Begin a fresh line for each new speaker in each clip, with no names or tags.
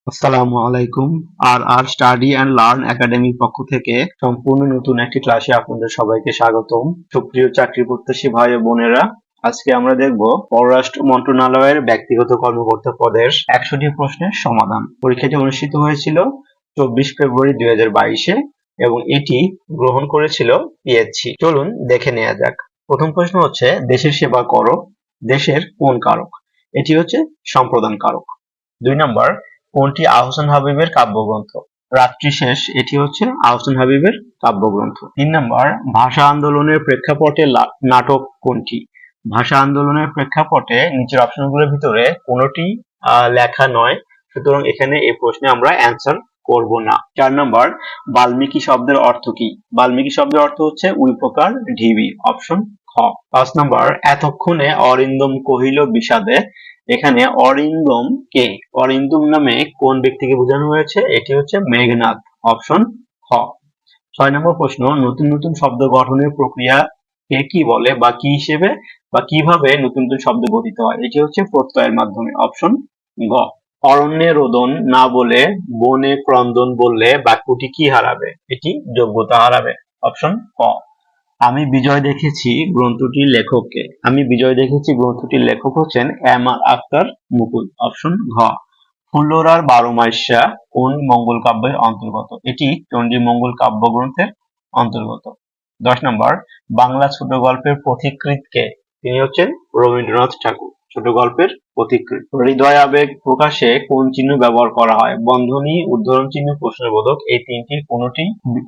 আসসালামু আলাইকুম। আর আর study and learn একাডেমির পক্ষ থেকে সম্পূর্ণ নতুন একটি ক্লাসে আপনাদের সবাইকে স্বাগতম। সুপ্রিয় চাকরি প্রত্যাশী ভাই ও বোনেরা, আজকে আমরা দেখব পররাষ্ট্র মন্ত্রণালয়ের ব্যক্তিগত কর্মকর্তা পদের 100টি প্রশ্নের সমাধান। পরীক্ষাটি অনুষ্ঠিত হয়েছিল 24 ফেব্রুয়ারি 2022-এ এবং এটি গ্রহণ করেছিল পিএসসি। চলুন দেখে নেওয়া যাক। প্রথম প্রশ্ন হচ্ছে, দেশের সেবা করো, দেশের কোন কারক? এটি হচ্ছে সম্প্রদান কারক। 2 নম্বর, কোনটি আহসান হাবীবের কাব্যগ্রন্থ? রাত্রি শেষ, এটি হচ্ছে আহসান হাবীবের কাব্যগ্রন্থ। 3 নম্বর, ভাষা আন্দোলনের প্রেক্ষাপটে নাটক কোনটি? ভাষা আন্দোলনের প্রেক্ষাপটে নিচের অপশনগুলোর ভিতরে কোনটি লেখা নয়, সুতরাং এখানে এই প্রশ্নে আমরা অ্যান্সার করব না। 4 নম্বর, বাল্মীকি শব্দের অর্থ কি? বাল্মীকি শব্দের অর্থ হচ্ছে উই প্রকার ঢিবি, অপশন খ। 5 নম্বর, এতক্ষণে অরিন্দম কহিল বিষাদে, এখানে অরিন্দম কে? অরিন্দম নামে কোন ব্যক্তিকে বোঝানো হয়েছে? এটি হচ্ছে মেঘনাদ, অপশন খ। 6 নম্বর প্রশ্ন, নতুন নতুন শব্দ গঠনের প্রক্রিয়া কে কি বলে বা কি হিসেবে বা কিভাবে নতুন নতুন শব্দ গঠিত হয়? এটি হচ্ছে প্রত্যয়ের মাধ্যমে, অপশন গ। অরণ্যে রোদন না বলে বনে ক্রন্দন বললে বাক্যটি কি হারাবে? এটি যোগ্যতা হারাবে, অপশন ক। আমি বিজয় দেখেছি গ্রন্থটির লেখককে? আমি বিজয় দেখেছি গ্রন্থটির লেখক হচ্ছেন এম আর আখতার মুকুল, অপশন ঘ। ফুল্লরার বারোমাস্যা কোন মঙ্গল কাব্যের অন্তর্গত? এটি চণ্ডী মঙ্গল কাব্যগ্রন্থের অন্তর্গত। 10 নম্বর, বাংলা ছোট গল্পের পথিকৃৎ কে? তিনি হচ্ছেন রবীন্দ্রনাথ ঠাকুর। ছোট গল্পের পথিকৃৎ। হৃদয় আবেগ প্রকাশে কোন চিহ্ন ব্যবহার করা হয়? বন্ধনী, উদ্ধরণ চিহ্ন, প্রশ্নবোধক, এই তিনটির কোনটি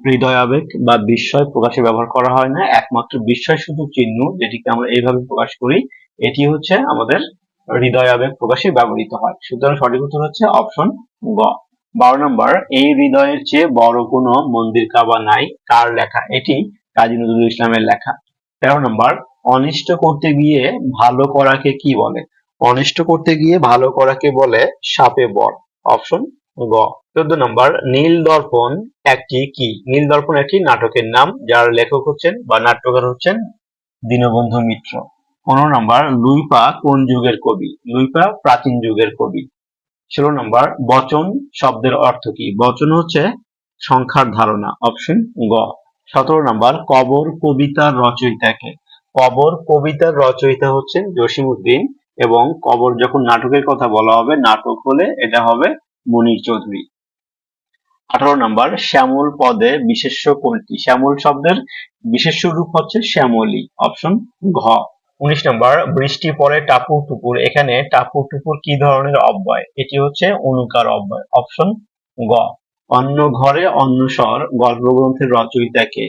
হৃদয় আবেগ বা বিস্ময় প্রকাশে ব্যবহার করা হয় না। একমাত্র বিস্ময় সূচক চিহ্ন, যেটিকে আমরা এইভাবে প্রকাশ করি, এটি হচ্ছে আমাদের হৃদয় আবেগ প্রকাশে ব্যবহৃত হয়। সুতরাং সঠিক উত্তর হচ্ছে অপশন গ। 12 নম্বর, এই হৃদয়ের চেয়ে বড় কোনো মন্দির কাবা নাই, কার লেখা? এটি কাজী নজরুল ইসলামের লেখা। 13 নম্বর, অনিষ্ট করতে গিয়ে ভালো করাকে কি বলে? অনিষ্ট করতে গিয়ে ভালো করাকে বলে শাপে বর, অপশন গ। 14 নম্বর, নীল দর্পণ একটি কি? নীল দর্পণ একটি নাটকের নাম, যার লেখক হচ্ছেন বা নাট্যকার হচ্ছেন দীনবন্ধু মিত্র। 15 নম্বর, লুইপা কোন যুগের কবি? লুইপা প্রাচীন যুগের কবি। 16 নম্বর, বচন শব্দের অর্থ কি? বচন হচ্ছে সংখ্যার ধারণা, অপশন গ। 17 নম্বর, কবর কবিতার রচয়িতা কে? কবর কবিতার রচয়িতা হচ্ছেন জসিমউদ্দিন, এবং কবর যখন নাটকের কথা বলা হবে, নাটক হলে এটা হবে মুনীর চৌধুরী। 18 নম্বর, শ্যামল পদে বিশেষ্য কোনটি? শ্যামল শব্দের বিশেষ্য রূপ হচ্ছে শ্যামলী, অপশন ঘ। 19 নম্বর, বৃষ্টি পড়ে টাপুর টুপুর, এখানে টাপুর টুপুর কি ধরনের অব্যয়? এটি হচ্ছে অনুকার অব্যয়, অপশন গ। অন্য ঘরে অন্যস্বর গল্পগ্রন্থের রচয়িতা কে?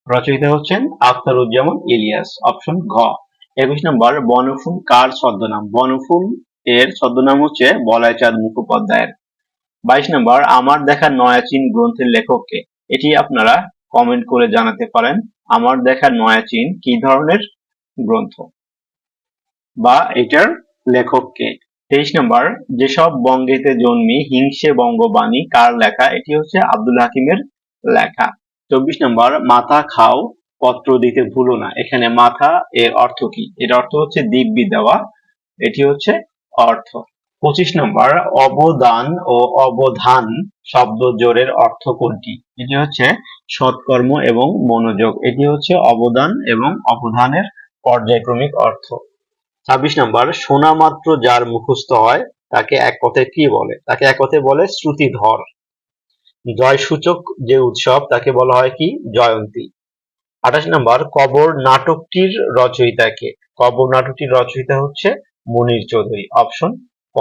রচয়িতা হচ্ছেন আখতারুজ্জামান ইলিয়াস, অপশন ঘ। 21 নম্বর, বনফুল কার ছদ্মনাম? বনফুল এর ছদ্মনাম হচ্ছে বলাইচাঁদ মুখোপাধ্যায়ের। 22 নম্বর, আমার দেখা নয়াচীন গ্রন্থের লেখক কে? এটি আপনারা কমেন্ট করে জানাতে পারেন। আমার দেখা নয়াচীন কি ধরনের গ্রন্থ বা এটার লেখক কে? 23 নম্বর, যেসব বঙ্গেতে জন্মি হিংসে বঙ্গবাণী কার লেখা? এটি হচ্ছে আব্দুল হাকিমের লেখা। 24 নম্বর, মাথা খাও পত্র দিতে ভুলো না, এখানে মাথা এর অর্থ কি? এর অর্থ হচ্ছে দিব্যি দেওয়া, এটি হচ্ছে অর্থ। 25 নম্বর, অবদান ও অবধান শব্দ জোড়ের অর্থ কোনটি? এটি হচ্ছে সৎকর্ম এবং মনোযোগ, এটি হচ্ছে অবদান এবং অবধানের পর্যায়ক্রমিক অর্থ। 26 নম্বর, শোনা মাত্র যার মুখস্থ হয় তাকে এক কথায় কি বলে? তাকে এক কথায় বলে শ্রুতিধর। জয়সূচক যে উৎসব তাকে বলা হয় কি? জয়ন্তী। 28 নম্বর, কবর নাটকটির রচয়িতা কে? কবর নাটকটির রচয়িতা হচ্ছে মুনীর চৌধুরী, অপশন ক।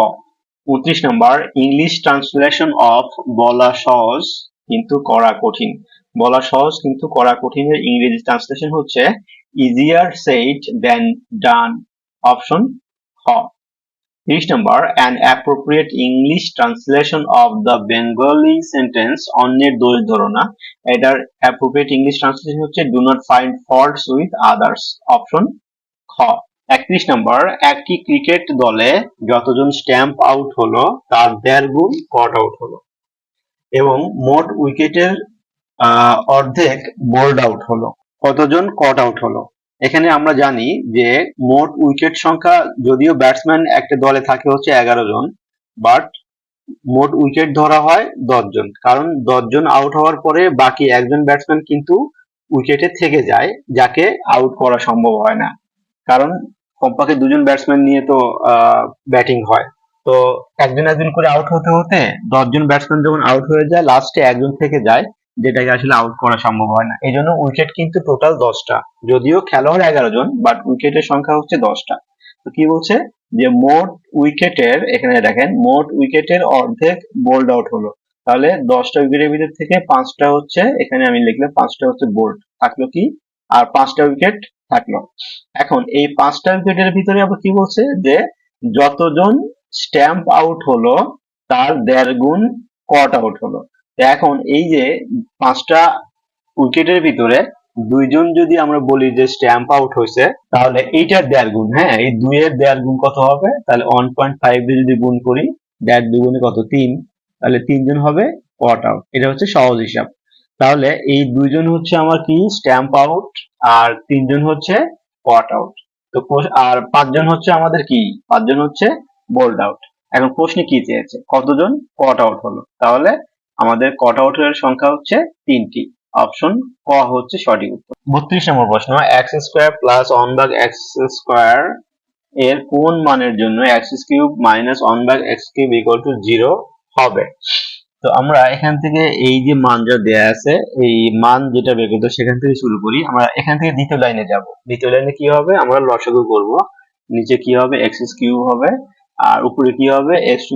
29 নম্বর, ইংলিশ ট্রান্সলেশন অফ বলা সহজ কিন্তু করা কঠিন। বলা সহজ কিন্তু করা কঠিনের ইংরেজি ট্রান্সলেশন হচ্ছে ইজিয়ার সেড দেন ডান, অপশন খ। 30 নম্বর, an appropriate English translation of the Bengali sentence অন্যের দোষ ধরো না, এটার appropriate English translation হচ্ছে do not find faults with others, option খ। 31 নম্বর, একটি ক্রিকেট দলে যতজন স্ট্যাম্প আউট হলো তার 1.5 গুণ কট আউট হলো, এবং মোট উইকেটের অর্ধেক বোল্ড আউট হলো, কতজন কট আউট হলো? এখানে আমরা জানি যে মোট উইকেট সংখ্যা, যদিও ব্যাটসম্যান একটা দলে থাকে হচ্ছে 11 জন, বাট মোট উইকেট ধরা হয় 10 জন, কারণ 10 জন আউট হওয়ার পরে বাকি একজন ব্যাটসম্যান কিন্তু উইকেটে থেকে যায়, যাকে আউট করা সম্ভব হয় না। কারণ কমপক্ষে দুজন ব্যাটসম্যান নিয়ে তো ব্যাটিং হয়, তো একজন একজন করে আউট হতে হতে 10 জন ব্যাটসম্যান যখন আউট হয়ে যায়, লাস্টে একজন থেকে যায়, যেটাকে আসলে আউট করা সম্ভব হয় না। এই জন্য উইকেট কিন্তু টোটাল 10টা, যদিও খেলোয়াড় 11 জন, বাট উইকেটের সংখ্যা হচ্ছে 10টা। তো কি বলছে যে মোট উইকেটের, এখানে দেখেন মোট উইকেটের অর্ধেক বোল্ড আউট হলো, তাহলে 10টা উইকেটের ভিতর থেকে 5টা হচ্ছে, এখানে আমি লিখলাম 5টা হচ্ছে বোল্ড থাকলো, কি আর 5টা উইকেট থাকলো। এখন এই 5টা উইকেটের ভিতরে আবার কি বলছে যে যতজন স্ট্যাম্প আউট হলো তার 1.5 গুণ কট আউট হলো। তো এখন এই যে 5টা উইকেটের ভিতরে 2 জন যদি আমরা বলি যে স্ট্যাম্প আউট হয়েছে, তাহলে এইটার 1.5 গুণ, হ্যাঁ এই 2 এর 1.5 গুণ কত হবে, তাহলে 1.5 দিয়ে যদি গুণ করি, 1.5 দুগুণে কত 3, তাহলে 3 জন হবে কট আউট। এটা হচ্ছে সহজ হিসাব। তাহলে এই 2 জন হচ্ছে আমার কি স্ট্যাম্প আউট, আর 3 জন হচ্ছে কট আউট। তো আর 5 জন হচ্ছে আমাদের কি, 5 জন হচ্ছে বোল্ড আউট। এখন প্রশ্নে কি চেয়েছে, কতজন কট আউট হলো, তাহলে আমাদের কট আউটের সংখ্যা হচ্ছে 3টি। অপশন ক হচ্ছে সঠিক উত্তর। 32 নম্বর প্রশ্ন, এক্স স্কোয়ার প্লাস 1/x² এর কোন মানের জন্য x³ minus 1/x³ equal to 0 হবে। তো আমরা এখান থেকে এই যে মান যা দেয়া আছে, এই মান যেটা বের করতে সেখান থেকে শুরু করি। আমরা এখান থেকে দ্বিতীয় লাইনে যাব। দ্বিতীয় লাইনে কি হবে, আমরা লসাগু করব। নিচে কি হবে, x³ হবে, আর উপরে কি হবে, x⁶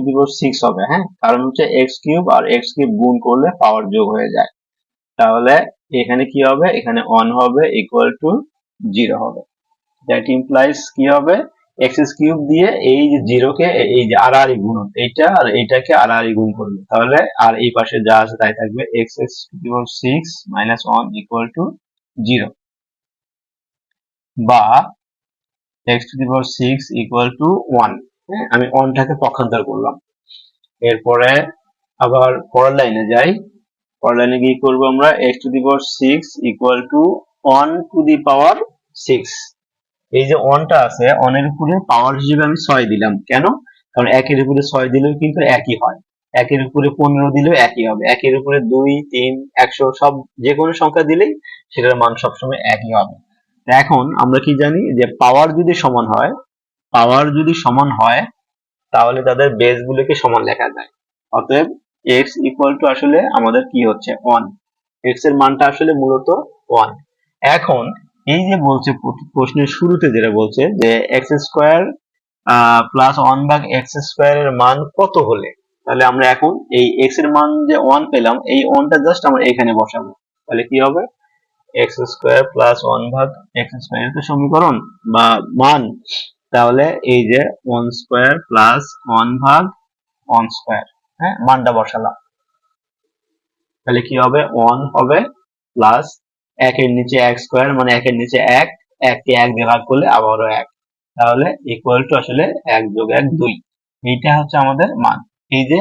হবে। হ্যাঁ, কারণ হচ্ছে x³ আর x³ গুণ করলে পাওয়ার যোগ হয়ে যায়। তাহলে এখানে কি হবে, এখানে 1 হবে ইকুয়াল টু 0 হবে। দ্যাট ইমপ্লাইজ কি হবে, x³ দিয়ে এই যে 0 কে এই যে আড়াআড়ি গুণ, এইটা আর এইটাকে আড়াআড়ি গুণ করবে, তাহলে আর এই পাশে যা আছে তাই থাকবে, x⁶ মাইনাস 1 ইকুয়াল টু 0, বা x⁶ ইকুয়াল টু 1। হ্যাঁ, আমি 1টাকে পক্ষান্তর করলাম। এরপরে আবার পরের লাইনে যাই। পরের লাইনে কি করবো আমরা, x⁶ equal to 1 to the power 6। এই যে 1টা আছে, 1 এর উপরে পাওয়ার হিসেবে আমি 6 দিলাম, কেন, কারণ 1 এর উপরে 6 দিলেও কিন্তু একই হয়, 1 এর উপরে 15 দিলেও একই হবে, 1 এর উপরে 2, 3, 100 সব যে কোনো সংখ্যা দিলেই সেটার মান সবসময় একই হবে। এখন আমরা কি জানি যে পাওয়ার যদি সমান হয়, পাওয়ার যদি সমান হয় তাহলে তাদের বেস গুলোকে সমান লেখা যায়। অতএব x ইকুয়াল টু আসলে আমাদের কি হচ্ছে 1, x এর মানটা আসলে মূলত 1। এখন এই যে বলছে প্রশ্নের শুরুতে যেটা বলছে যে x² প্লাস 1/x² এর মান কত হলে, তাহলে আমরা এখন এই x এর মান যে 1 পেলাম, এই 1টা জাস্ট আমরা এখানে বসাবো, তাহলে কি হবে, x² প্লাস 1/x² এর তো সমীকরণ বা মান, তাহলে এই যে 1² প্লাস 1/1², হ্যাঁ মানটা বসালাম, তাহলে কি হবে 1 হবে প্লাস 1 এর নিচে 1² মানে 1 এর নিচে 1, 1 কে 1 দিয়ে ভাগ করলে আবারও 1, তাহলে ইকুয়াল টু আসলে 1 যোগ 1 2। এইটা হচ্ছে আমাদের মান। এই যে,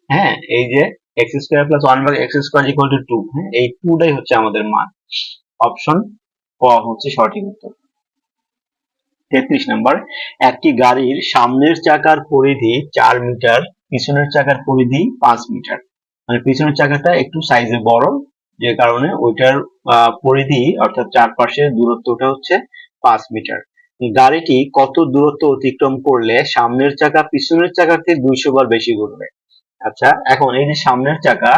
হ্যাঁ এই যে x² plus 1/x² equal to 2, হ্যাঁ এই 2টাই হচ্ছে আমাদের মান। অপশন ক হচ্ছে সঠিক উত্তর। 33 নম্বর, একটি গাড়ির সামনের চাকার পরিধি 4 মিটার, পিছনের চাকার পরিধি 5 মিটার। মানে পিছনের চাকাটা একটু সাইজে বড়, যে কারণে ওইটার পরিধি অর্থাৎ চারপাশের দূরত্বটা হচ্ছে 5 মিটার। গাড়িটি কত দূরত্ব অতিক্রম করলে সামনের চাকা পিছনের চাকাকে 200 বার বেশি ঘুরবে। আচ্ছা, এখন এই যে সামনের চাকা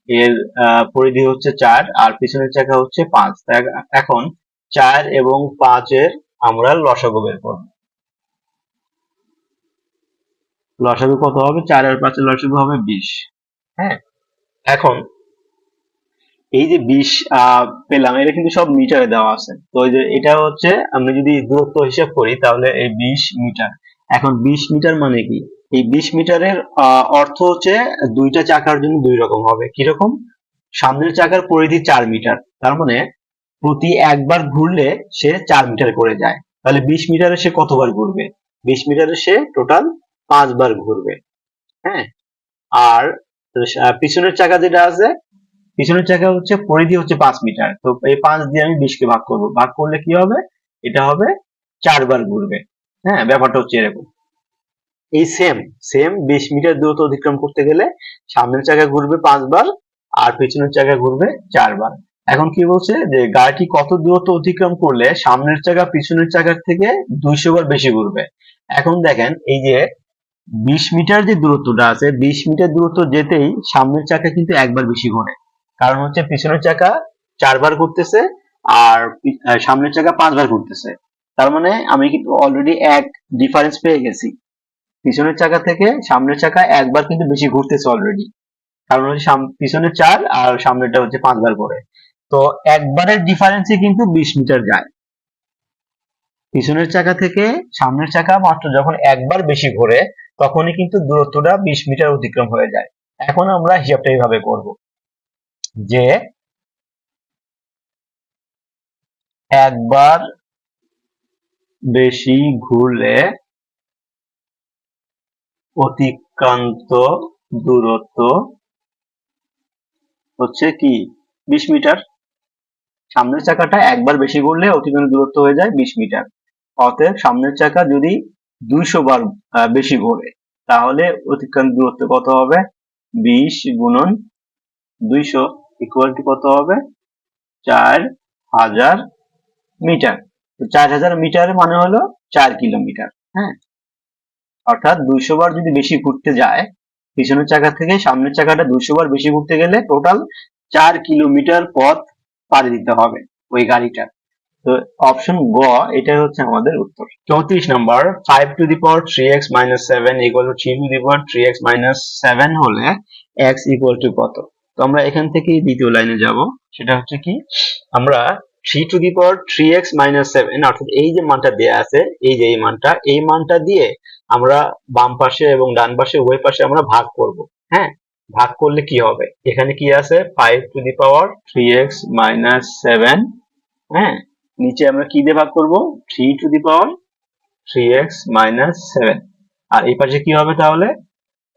এর পরিধি হচ্ছে 4 আর পিছনের চাকা হচ্ছে 5। এখন 4 এবং 5 এর আমরা লসাগু বের করব। লসাগু কত হবে, 4 আর 5 এর লসাগু হবে 20। হ্যাঁ, এখন এই যে 20 পেলাম, এটা কিন্তু সব মিটারে দেওয়া আছে। তো এই যে এটা হচ্ছে আমরা যদি দূরত্ব হিসাব করি তাহলে এই 20 মিটার। এখন 20 মিটার মানে কি, এই 20 মিটারের অর্থ হচ্ছে দুইটা চাকার জন্য দুই রকম হবে। কিরকম, সামনের চাকার পরিধি 4 মিটার, তার মানে প্রতি একবার ঘুরলে সে 4 মিটার করে যায়, তাহলে 20 মিটারে সে কতবার ঘুরবে, 20 মিটারে সে টোটাল 5 বার ঘুরবে। হ্যাঁ, আর পিছনের চাকা যেটা আছে, পিছনের চাকা হচ্ছে পরিধি হচ্ছে 5 মিটার, তো এই 5 দিয়ে আমি 20 কে ভাগ করব, ভাগ করলে কি হবে, এটা হবে 4 বার ঘুরবে। হ্যাঁ, ব্যাপারটা হচ্ছে এরকম। এই সেম সেম 20 মিটার দূরত্ব অতিক্রম করতে গেলে সামনের চাকা ঘুরবে 5 বার আর পেছনের চাকা ঘুরবে 4 বার। এখন কি বলছে যে গাড়িটি কত দূরত্ব অতিক্রম করলে সামনের চাকা পিছনের চাকার থেকে 200 বার বেশি ঘুরবে। এখন দেখেন এই যে 20 মিটার যে দূরত্বটা আছে, 20 মিটার দূরত্ব যেতেই সামনের চাকা কিন্তু একবার বেশি ঘোরে, কারণ হচ্ছে পিছনের চাকা 4 বার ঘুরতেছে আর সামনের চাকা 5 বার ঘুরতেছে। তার মানে আমি কিন্তু অলরেডি এক ডিফারেন্স পেয়ে গেছি, পিছনের চাকা থেকে সামনের চাকা একবার কিন্তু বেশি ঘুরতেছে অলরেডি, কারণ হচ্ছে পিছনের 4 আর সামনেরটা হচ্ছে 5 বার করে। তো একবারের ডিফারেন্সে কিন্তু 20 মিটার যায়। পিছনের চাকা থেকে সামনের চাকা মাত্র যখন একবার বেশি ঘোরে তখনই কিন্তু দূরত্বটা 20 মিটার অতিক্রম হয়ে যায়। এখন আমরা হিসাবটা এইভাবে করব যে একবার বেশি ঘুরলে অতিক্রান্ত দূরত্ব হচ্ছে কি 20 মিটার। সামনের চাকাটা একবার বেশি ঘুরলে অতিক্রান্ত দূরত্ব হয়ে যায় 20 মিটার। অতএব সামনের চাকা যদি 200 বার বেশি ঘোরে তাহলে অতিক্রান্ত দূরত্ব কত হবে? 20 গুণন 200 ইকুয়াল টু কত হবে? 4000 মিটার। তো 4000 মিটার মানে হলো 4 কিলোমিটার। হ্যাঁ, অর্থাৎ 200 বার যদি বেশি ঘুরতে যায় পিছনের চাকা থেকে সামনের চাকাটা 200 বার বেশি ঘুরতে গেলে টোটাল 4 কিলোমিটার পথ পাড়ি দিতে হবে ওই গাড়িটা। তো অপশন গ এটাই হচ্ছে আমাদের উত্তর। 34 নম্বর 5 two the power 3x minus 7 equal to 3 to the power 3x minus 7 হলে x equal to কত? তো আমরা এখান থেকেই দ্বিতীয় লাইনে যাব, সেটা হচ্ছে কি আমরা 3 to the power 3x minus 7 অর্থাৎ এই যে মানটা দেয়া আছে, এই যে এই মানটা দিয়ে আমরা বাম পাশে এবং ডান পাশে উভয় পাশে আমরা ভাগ করব। হ্যাঁ, ভাগ করলে কি হবে? এখানে কি আছে? 5 to the power 3x minus 7। হ্যাঁ, নিচে আমরা কি দিয়ে ভাগ করব? 3 to the power 3x minus 7। আর এই পাশে কি হবে তাহলে?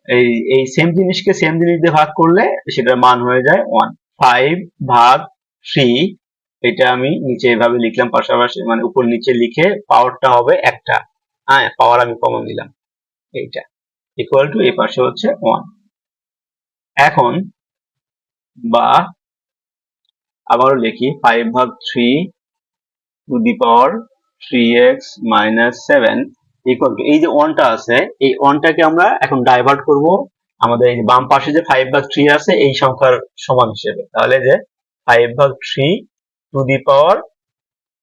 এই এই সেম জিনিসকে সেম জিনিস দিয়ে ভাগ করলে সেটার মান হয়ে যায় 1। 5 ভাগ 3, এটা আমি নিচে এভাবে লিখলাম পাশাপাশি, মানে উপর নিচে লিখে পাওয়ারটা হবে একটা। হ্যাঁ, পাওয়ার আমি কমন দিলাম, এইটা ইকুয়াল টু এই পাশে হচ্ছে 1। এখন বা আবারও লিখি 5 ভাগ 3 two the power 3x minus 7 equal to এই যে 1 টা আছে, এই 1 টাকে আমরা এখন ডাইভার্ট করব আমাদের এই বাম পাশে যে 5 ভাগ 3 আছে এই সংখ্যার সমান হিসেবে। তাহলে যে 5 ভাগ 3 টু দি পাওয়ার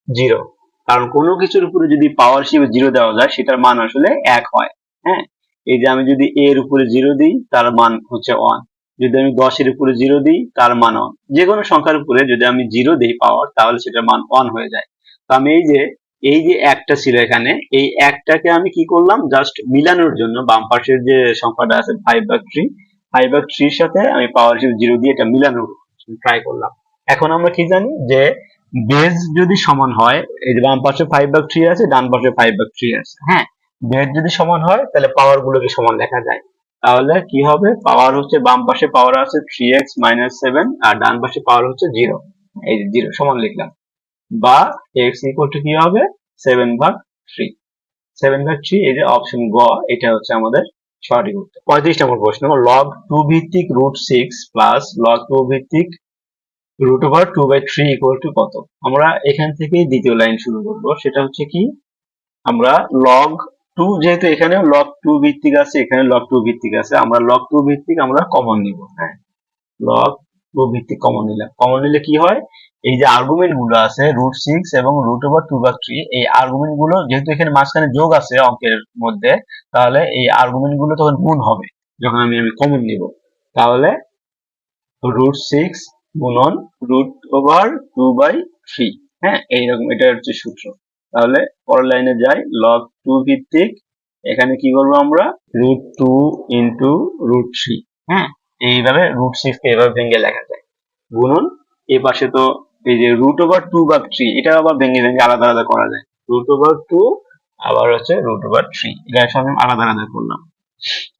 0, কারণ কোনো কিছুর উপরে যদি পাওয়ার হিসেবে 0 দেওয়া যায় সেটার মান আসলে 1 হয়। হ্যাঁ, এই যে আমি যদি a এর উপরে 0 দিই তার মান হচ্ছে 1, যদি আমি 10 এর উপরে 0 দিই তার মান 1, যে কোনো সংখ্যার উপরে যদি আমি 0 দিই পাওয়ার তাহলে সেটার মান 1 হয়ে যায়। তো আমি এই যে একটা ছিল এখানে, এই একটাকে আমি কি করলাম জাস্ট মিলানোর জন্য বাম পাশের যে সংখ্যাটা আছে 5 ভাগ 3, 5 ভাগ 3 এর সাথে আমি পাওয়ার হিসেবে 0 দিয়ে এটা মিলানোর ট্রাই করলাম। এখন আমরা কি জানি যে বেজ যদি সমান হয়, এই যে বাম পাশে 5 ভাগ 3 আছে ডান পাশে 5 ভাগ 3 আছে। হ্যাঁ, বেজ যদি সমান হয় তাহলে পাওয়ার গুলোকে সমান লেখা যায়। তাহলে কি হবে? পাওয়ার হচ্ছে বাম পাশে পাওয়ার আছে 3x minus 7 আর ডান পাশে পাওয়ার হচ্ছে 0। এই যে 0 সমান লিখলাম, বা x ইকুয়াল টু কি হবে? 7 ভাগ 3। 7 ভাগ 3, এই যে অপশন গ এটা হচ্ছে আমাদের সঠিক উত্তর। 35 নম্বর প্রশ্ন, log 2 ভিত্তিক √6 প্লাস log 2 ভিত্তিক √2/3 ইকুয়াল টু কত? আমরা এখান থেকেই দ্বিতীয় লাইন শুরু করব, সেটা হচ্ছে কি আমরা log 2, যেহেতু এখানে log 2 ভিত্তিক আছে এখানে log 2 ভিত্তিক আছে, আমরা log 2 ভিত্তিক আমরা কমন নিব। হ্যাঁ, log 2 ভিত্তিক কমন নিলাম। কমন নিলে কি হয়? এই যে আর্গুমেন্ট গুলো আছে √6 এবং √2/3, এই আর্গুমেন্ট গুলো যেহেতু এখানে মাঝখানে যোগ আছে অঙ্কের মধ্যে, তাহলে এই আর্গুমেন্ট গুলো তখন গুণ হবে যখন আমি কমন নিব। তাহলে √6 গুণন √2/3। হ্যাঁ, এইরকম এটা হচ্ছে সূত্র। তাহলে পরের লাইনে যাই, log 2 ভিত্তিক এখানে কি করবো আমরা? √2 ইন্টু √3। হ্যাঁ, এইভাবে √6 কে এভাবে ভেঙে লেখা যায়, গুণন এই পাশে তো এই যে √2/3 এটা আবার ভেঙে ভেঙে আলাদা আলাদা করা যায়, √2 আবার হচ্ছে √3, এটা সব আলাদা আলাদা করলাম।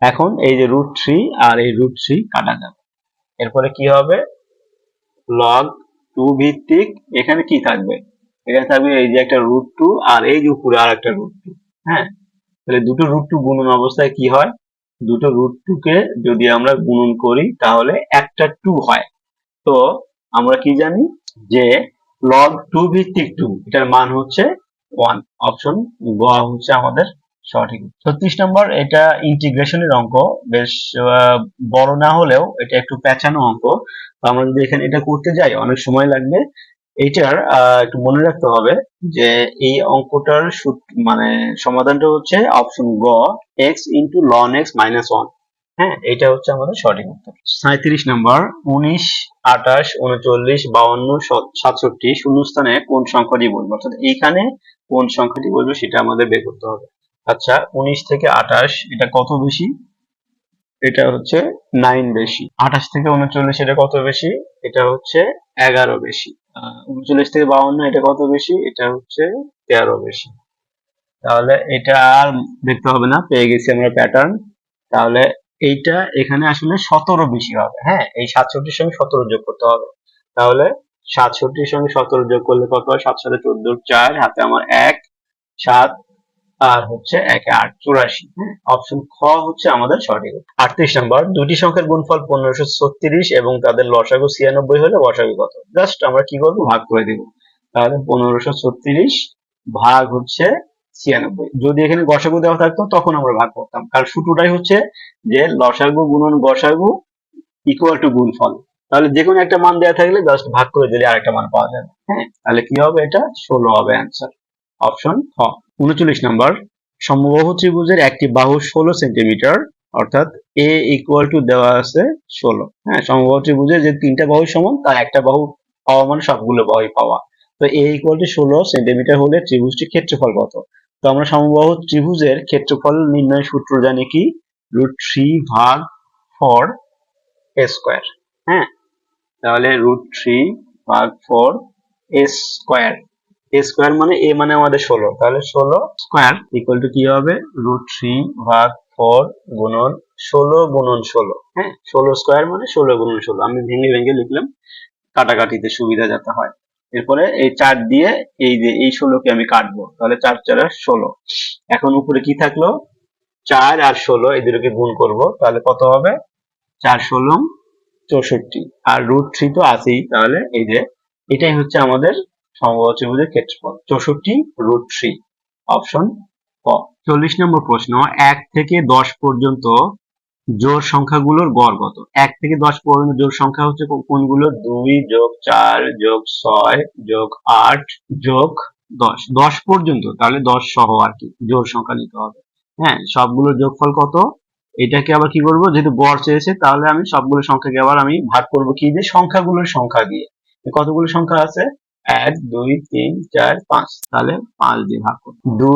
এখন এই যে √3 আর এই √3 কাটা যাবে, এরপরে কি হবে? log 2 ভিত্তিক এখানে কি থাকবে? এখানে থাকবে এই যে একটা √2 আর এই যে উপরে আর একটা √2। হ্যাঁ, তাহলে দুটো রুট টু গুণন অবস্থায় কি হয়, দুটো রুট টু কে যদি আমরা গুণন করি তাহলে একটা টু হয়। তো আমরা কি জানি যে লগ টু ভিত্তিক টু এটার মান হচ্ছে 1। অপশন গ হচ্ছে আমাদের সঠিক। 36 নম্বর, এটা ইন্টিগ্রেশনের অঙ্ক, বেশ বড় না হলেও এটা একটু পেঁচানো অঙ্ক। তো আমরা যদি এখানে এটা করতে যাই অনেক সময় লাগবে। এটার একটু মনে রাখতে হবে যে এই অঙ্কটার মানে সমাধানটা হচ্ছে অপশন গ, x into loan x minus 1। হ্যাঁ, এটা হচ্ছে আমাদের সঠিক উত্তর। 37 নম্বর, 19, 28, 39, 52, 67 শূন্যস্থানে কোন সংখ্যাটি বলবো, অর্থাৎ এইখানে কোন সংখ্যাটি বলবো সেটা আমাদের বের করতে হবে। আচ্ছা, 19 থেকে 28 এটা কত বেশি? এটা হচ্ছে 9 বেশি। 28 থেকে 39 এটা কত বেশি? এটা হচ্ছে 11 বেশি। 39 থেকে 52 এটা কত বেশি? এটা হচ্ছে 13 বেশি। তাহলে এটা আর দেখতে হবে না, পেয়ে গেছি আমরা প্যাটার্ন। তাহলে এইটা এখানে আসলে 17 বেশি হবে। হ্যাঁ, এই 67 সঙ্গে 17 যোগ করতে হবে। তাহলে 67 সঙ্গে 17 যোগ করলে কত হয়? 7 7 14 4, হাতে আমার 1 7 আর হচ্ছে 1 8 84। অপশন খ হচ্ছে আমাদের সঠিক। 38 নম্বর, দুটি সংখ্যার গুণফল 1536 এবং তাদের লসাগু 96 হলে গসাগু কত? জাস্ট আমরা কি করব, ভাগ করে দিব। তাহলে 1536 ভাগ হচ্ছে 96। যদি এখানে গসাগু দেওয়া থাকতো তখন আমরা ভাগ করতাম, কারণ সূত্রটাই হচ্ছে যে লসাগু গুণন গসাগু ইকুয়াল টু গুণফল। তাহলে যে কোনো একটা মান দেওয়া থাকলে জাস্ট ভাগ করে দিলে আরেকটা মান পাওয়া যাবে। হ্যাঁ, তাহলে কি হবে? এটা 16 হবে অ্যান্সার। অপশন খ। 39 নম্বর, সমবাহু ত্রিভুজের একটি বাহু 16 সেন্টিমিটার, অর্থাৎ এ ইকুয়াল টু দেওয়া আছে 16। হ্যাঁ, সমবাহু ত্রিভুজের যে তিনটা বাহু সমান তার একটা বাহু পাওয়া মানে সবগুলো বাহুই পাওয়া। তো এ ইকুয়াল টু 16 সেন্টিমিটার হলে ত্রিভুজটির ক্ষেত্রফল কত? তো আমরা সমবাহু ত্রিভুজের ক্ষেত্রফল নির্ণয় সূত্র জানি কি? √3 ভাগ 4 a স্কয়ার। হ্যাঁ, তাহলে √3 ভাগ 4 a স্কয়ার। a স্কয়ার মানে a মানে আমাদের 16, তাহলে 16 স্কয়ার ইকুয়াল টু কি হবে? √3 ভাগ 4 গুণন 16 গুণন 16। হ্যাঁ, 16 স্কয়ার মানে 16 গুণন 16। আমি ভেঙে ভেঙে লিখলাম কাটাকাটিতে সুবিধা যাতে হয়। এরপরে এই 4 দিয়ে এই যে এই 16 কে আমি কাটবো, তাহলে 4 4 16। এখন উপরে কি থাকলো? 4 আর 16 এই দুটোকে গুণ করব, তাহলে কত হবে? 4 16 64, আর √3 তো আছেই। তাহলে এই যে এটাই হচ্ছে আমাদের সমবাহু ত্রিভুজের ক্ষেত্রফল, 64 √3। অপশন ক। 40 নম্বর প্রশ্ন, 1 থেকে 10 পর্যন্ত জোড় সংখ্যাগুলোর গড় কত? 1 থেকে 10 পর্যন্ত জোড় সংখ্যা হচ্ছে কোনগুলো? 2 যোগ 4 যোগ 6 যোগ 8 যোগ 10। 10 পর্যন্ত, তাহলে 10 সহ আর কি জোড় সংখ্যা নিতে হবে। হ্যাঁ, সবগুলোর যোগফল কত? এটাকে আবার কি করব, যেহেতু গড় চেয়েছে তাহলে আমি সবগুলো সংখ্যাকে আবার আমি ভাগ করব কি দিয়ে? সংখ্যাগুলোর সংখ্যা দিয়ে। কতগুলো সংখ্যা আছে? 1 2 3 4 5, তাহলে 5 দিয়ে ভাগ করব। 2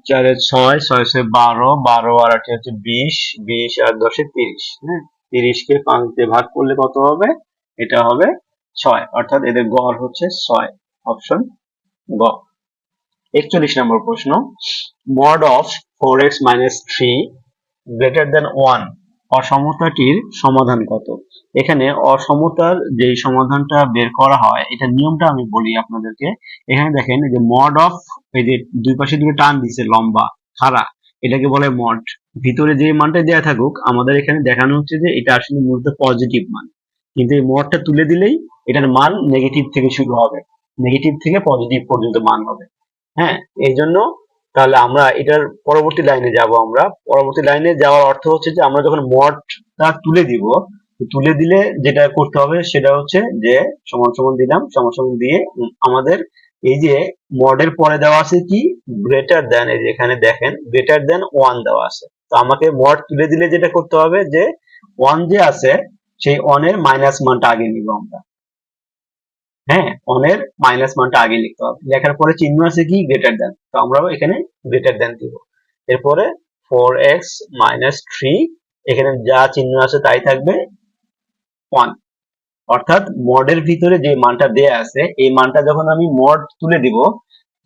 4 6 6 6 12, 12 আর 8 হচ্ছে 20, 20 আর 10 30। হ্যাঁ, 30 কে 5 দিয়ে ভাগ করলে কত হবে? এটা হবে 6, অর্থাৎ এদের গড় হচ্ছে 6। অপশন গ। 41 নম্বর প্রশ্ন, mod of 4x - 3 greater than 1 অসমতাটির সমাধান কত? এখানে অসমতার যে সমাধানটা বের করা হয় এটা নিয়মটা আমি বলি আপনাদেরকে। এখানে দেখেন যে মড অফ, এই যে দুই পাশে দুটো টান দিছে লম্বা খাড়া, এটাকে বলে মড। ভিতরে যে মানটা দেয়া থাকুক আমাদের এখানে দেখানো হচ্ছে যে এটা আসলে মূলত পজিটিভ মান, কিন্তু এই মডটা তুলে দিলেই এটার মান নেগেটিভ থেকে শুরু হবে, নেগেটিভ থেকে পজিটিভ পর্যন্ত মান হবে। হ্যাঁ, এই জন্য তাহলে আমরা এটার পরবর্তী লাইনে যাব। আমরা পরবর্তী লাইনে যাওয়ার অর্থ হচ্ছে যে আমরা যখন মডটা তুলে দিব, তুলে দিলে যেটা করতে হবে সেটা হচ্ছে যে সমান সমান দিলাম, সমান সমান দিয়ে আমাদের এই যে মডের পরে দেওয়া আছে কি? Greater than. এই যে এখানে দেখেন গ্রেটার দেন 1 দেওয়া আছে। তো আমাকে মড তুলে দিলে যেটা করতে হবে যে 1 যে আছে সেই 1 এর মাইনাস মানটা আগে নিব আমরা। হ্যাঁ, 1 এর মাইনাস মানটা আগে লিখতে হবে। লেখার পরে চিহ্ন আছে কি? Greater than. তো আমরাও এখানে গ্রেটার দেন দিব। এরপরে 4x - 3, এখানে যা চিহ্ন আছে তাই থাকবে 1। অর্থাৎ মডের ভিতরে যে মানটা দেয়া আছে এই মানটা যখন আমি মড তুলে দিব,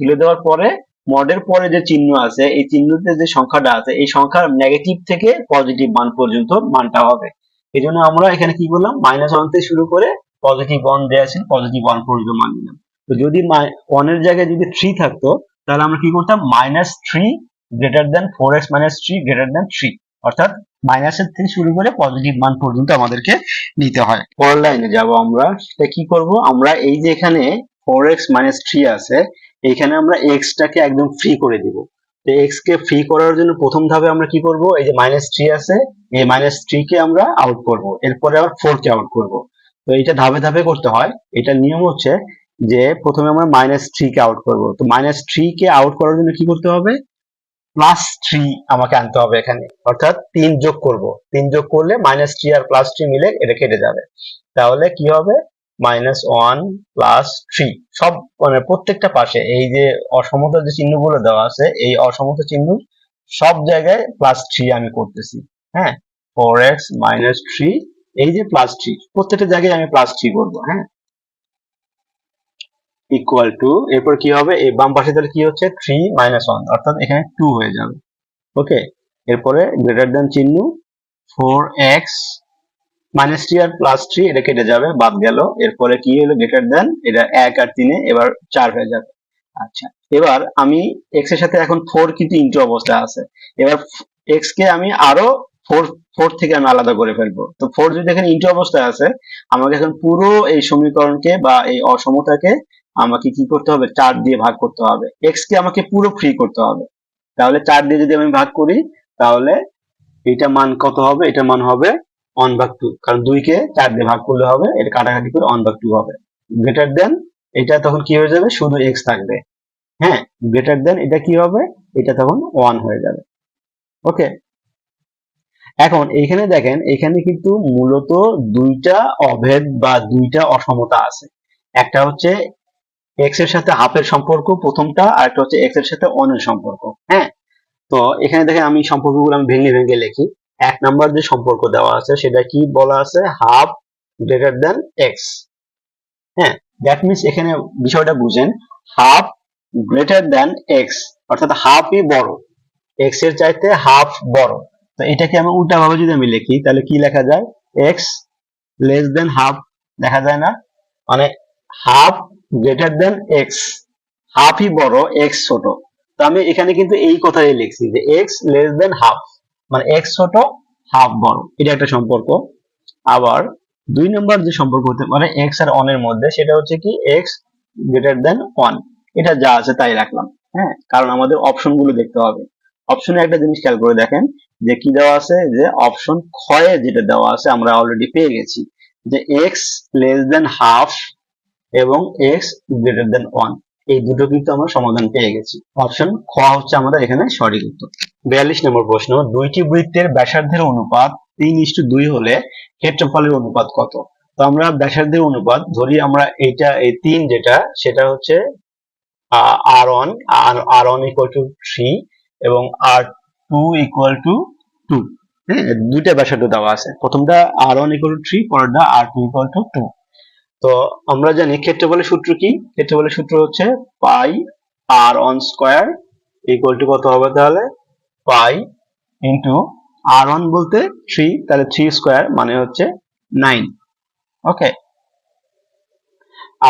তুলে দেওয়ার পরে মডের পরে যে চিহ্ন আছে এই চিহ্নতে যে সংখ্যাটা আছে এই সংখ্যার নেগেটিভ থেকে পজিটিভ মান পর্যন্ত মানটা হবে। এই জন্য আমরা এখানে কি করলাম? -1 থেকে শুরু করে পজিটিভ 1 দেয়া আছে, পজিটিভ 1 পর্যন্ত মান নিলাম। তো যদি 1 এর জায়গায় যদি 3 থাকতো তাহলে আমরা কি করতাম? -3 greater than 4x minus 3 greater than 3, অর্থাৎ মাইনাসের থেকে শুরু করে পজিটিভ মান পর্যন্ত আমাদেরকে নিতে হয়। পরের লাইনে যাব আমরা, সেটা কি করব, আমরা এই যে এখানে 4x মাইনাস 3 আছে, এইখানে আমরা x টাকে একদম ফ্রি করে দিব। তো x কে ফ্রি করার জন্য প্রথম ধাপে আমরা কি করব, এই যে মাইনাস 3 আছে, এই মাইনাস 3 কে আমরা আউট করব, এরপরে আবার 4 কে আউট করব। তো এটা ধাপে ধাপে করতে হয়। এটা নিয়ম হচ্ছে যে প্রথমে আমরা মাইনাস 3 কে আউট করব। তো মাইনাস 3 কে আউট করার জন্য কি করতে হবে, প্লাস 3 আমাকে আনতে হবে এখানে, অর্থাৎ 3 যোগ করব। 3 যোগ করলে মাইনাস 3 আর প্লাস 3 মিলে এটা কেটে যাবে। তাহলে কি হবে, -1 + 3, সব মানে প্রত্যেকটা পাশে এই যে অসমতার যে চিহ্নগুলো দেওয়া আছে, এই অসমতা চিহ্ন সব জায়গায় +3 আমি করতেছি। হ্যাঁ, 4x - 3, এই যে +3, প্রত্যেকটা জায়গায় আমি +3 করব। হ্যাঁ, ইকুয়াল টু, এরপর কি হবে, এই বাম পাশে তাহলে কি হচ্ছে 3 - 1, অর্থাৎ এখানে 2 হয়ে যাবে। ওকে, এরপরে গ্রেটার দেন চিহ্ন, 4x -3 আর +3 এটা কেটে যাবে, বাদ গেল। এরপরে কি হলো, গ্রেটার দেন, এটা 1 আর 3 এবার 4 হয়ে যাবে। আচ্ছা, এবার আমি x এর সাথে এখন 4 কিন্তু ইনটু অবস্থায় আছে। এবার x কে আমি আরো 4 থেকে আমি আলাদা করে ফেলবো। তো 4 যদি এখানে ইনটু অবস্থায় আছে, আমাকে এখন পুরো এই সমীকরণকে বা এই অসমতাকে আমাকে কি করতে হবে, 4 দিয়ে ভাগ করতে হবে। x কে আমাকে পুরো ফ্রি করতে হবে। তাহলে 4 দিয়ে যদি আমি ভাগ করি, তাহলে এটা মান কত হবে, এটা মান হবে 1/2, কারণ 2 কে 4 দিয়ে ভাগ করলে হবে, এটা কাটাকাটি করে 1/2 হবে। গ্রেটার দেন, এটা তখন কি হয়ে যাবে, শুধু x থাকবে। হ্যাঁ, গ্রেটার দেন এটা কি হবে, এটা তখন 1 হয়ে যাবে। ওকে, এখন এইখানে দেখেন, এখানে কিন্তু মূলত দুইটা অভেদ বা দুইটা অসমতা আছে। একটা হচ্ছে x এর সাথে হাফের সম্পর্ক প্রথমটা, আর একটা হচ্ছে x এর সাথে 1 এর সম্পর্ক। হ্যাঁ, তো এখানে দেখেন আমি সম্পর্কগুলো আমি ভেঙে ভেঙে লিখি। 1 নাম্বার যে সম্পর্ক দেওয়া আছে সেটা কি বলা আছে, হাফ গ্রেটার দেন এক্স। হ্যাঁ, দ্যাট মিনস এখানে বিষয়টা বুঝেন, হাফ গ্রেটার দেন এক্স, অর্থাৎ হাফই বড়, এক্স এর চাইতে হাফ বড়। তো এটাকে আমি উল্টা ভাবে যদি আমি লিখি, তাহলে কি লেখা যায়, এক্স লেস দেন হাফ, দেখা যায় না, মানে হাফ গ্রেটার দেন এক্স, হাফই বড়, এক্স ছোট। তো আমি এখানে কিন্তু এই কথাই লিখছি যে এক্স লেস দেন হাফ, মানে এক্স ছোট, হাফ বড়, এটা একটা সম্পর্ক। আবার 2 নম্বর যে সম্পর্ক হতে পারে এক্স আর 1 এর মধ্যে, সেটা হচ্ছে কি এক্স গ্রেটার দেন 1, এটা যা আছে তাই রাখলাম। হ্যাঁ, কারণ আমাদের অপশন গুলো দেখতে হবে। অপশনে একটা জিনিস খেয়াল করে দেখেন যে কি দেওয়া আছে, যে অপশন ক্ষয়ে যেটা দেওয়া আছে আমরা অলরেডি পেয়ে গেছি, যে এক্স লেস দেন হাফ এবং এক্স গ্রেটার দেন 1, এই দুটো কিন্তু আমরা সমাধান পেয়ে গেছি। অপশন খ হচ্ছে আমাদের এখানে সঠিক উত্তর। 42 নম্বর প্রশ্ন, দুইটি বৃত্তের ব্যাসার্ধের অনুপাত 3:2 হলে ক্ষেত্রফলের অনুপাত কত? তো আমরা ব্যাসার্ধের অনুপাত ধরি, আমরা এটা এই 3 যেটা, সেটা হচ্ছে r1 r1 equal to 3 এবং r2 equal to 2। হ্যাঁ, দুইটা ব্যাসার্ধ দেওয়া আছে, প্রথমটা r1 equal to 3, পরেরটা r2 equal to 2। তো আমরা জানি ক্ষেত্রফলের সূত্র কি, ক্ষেত্রফলের সূত্র হচ্ছে পাই r1 স্কয়ার ইকুয়াল টু কত হবে, তাহলে পাই ইন্টু r1 বলতে 3, তাহলে 3 স্কয়ার মানে হচ্ছে 9। ওকে,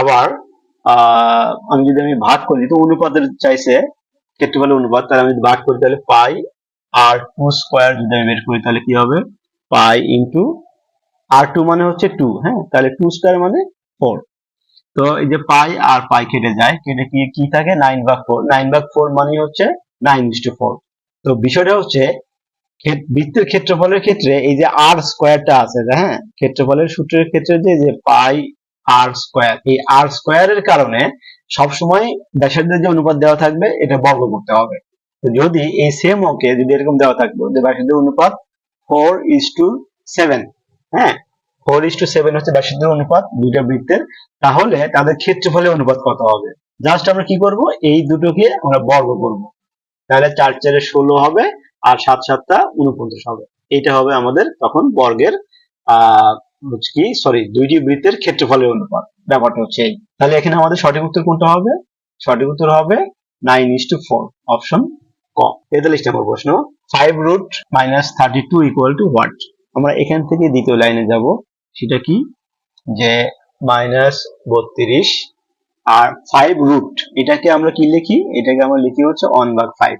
আবার আমি যদি ভাগ করি, তো অনুপাতের চাইছে ক্ষেত্রফলের অনুপাত, তাহলে আমি যদি ভাগ করি তাহলে পাই r2 স্কয়ার যদি আমি বের করি, তাহলে কি হবে, পাই ইন্টু r2 মানে হচ্ছে 2। হ্যাঁ, তাহলে 2 স্কয়ার মানে 4। তো এই যে পাই আর পাই কেটে যায়, কেটে কি কি থাকে, 9/4, 9/4 মানে হচ্ছে 9:4। তো বিষয়টা হচ্ছে বৃত্তের ক্ষেত্রফলের ক্ষেত্রে এই যে আর স্কয়ারটা আছে, হ্যাঁ, ক্ষেত্রফলের সূত্রের ক্ষেত্রে যে পাই আর স্কয়ার, এই আর স্কয়ারের কারণে সবসময় ব্যাসার্ধের যে অনুপাত দেওয়া থাকবে এটা বর্গ করতে হবে। তো যদি এই সেম ওকে যদি এরকম দেওয়া থাকতো যে ব্যাসার্ধের অনুপাত 4:7, হ্যাঁ, 4:7 হচ্ছে ব্যাসার্ধের অনুপাত দুইটা বৃত্তের, তাহলে তাদের ক্ষেত্রফলের অনুপাত কত হবে, জাস্ট আমরা কি করব, এই দুটোকে আমরা বর্গ করব, তাহলে 4×4 = 16 হবে, আর 7×7 = 49 হবে। এটা হবে আমাদের তখন বর্গের কি সরি দুইটি বৃত্তের ক্ষেত্রফলের অনুপাত। ব্যাপারটা হচ্ছে এই। তাহলে এখানে আমাদের সঠিক উত্তর কোনটা হবে, সঠিক উত্তর হবে 9:4, অপশন ক। 43 নম্বর প্রশ্ন, 5√-32 equal to what? আমরা এখান থেকে দ্বিতীয় লাইনে যাব, সেটা কি, যে -32 আর 5 রুট, এটাকে আমরা কি লিখি, এটাকে আমরা লিখি হচ্ছে 1/5।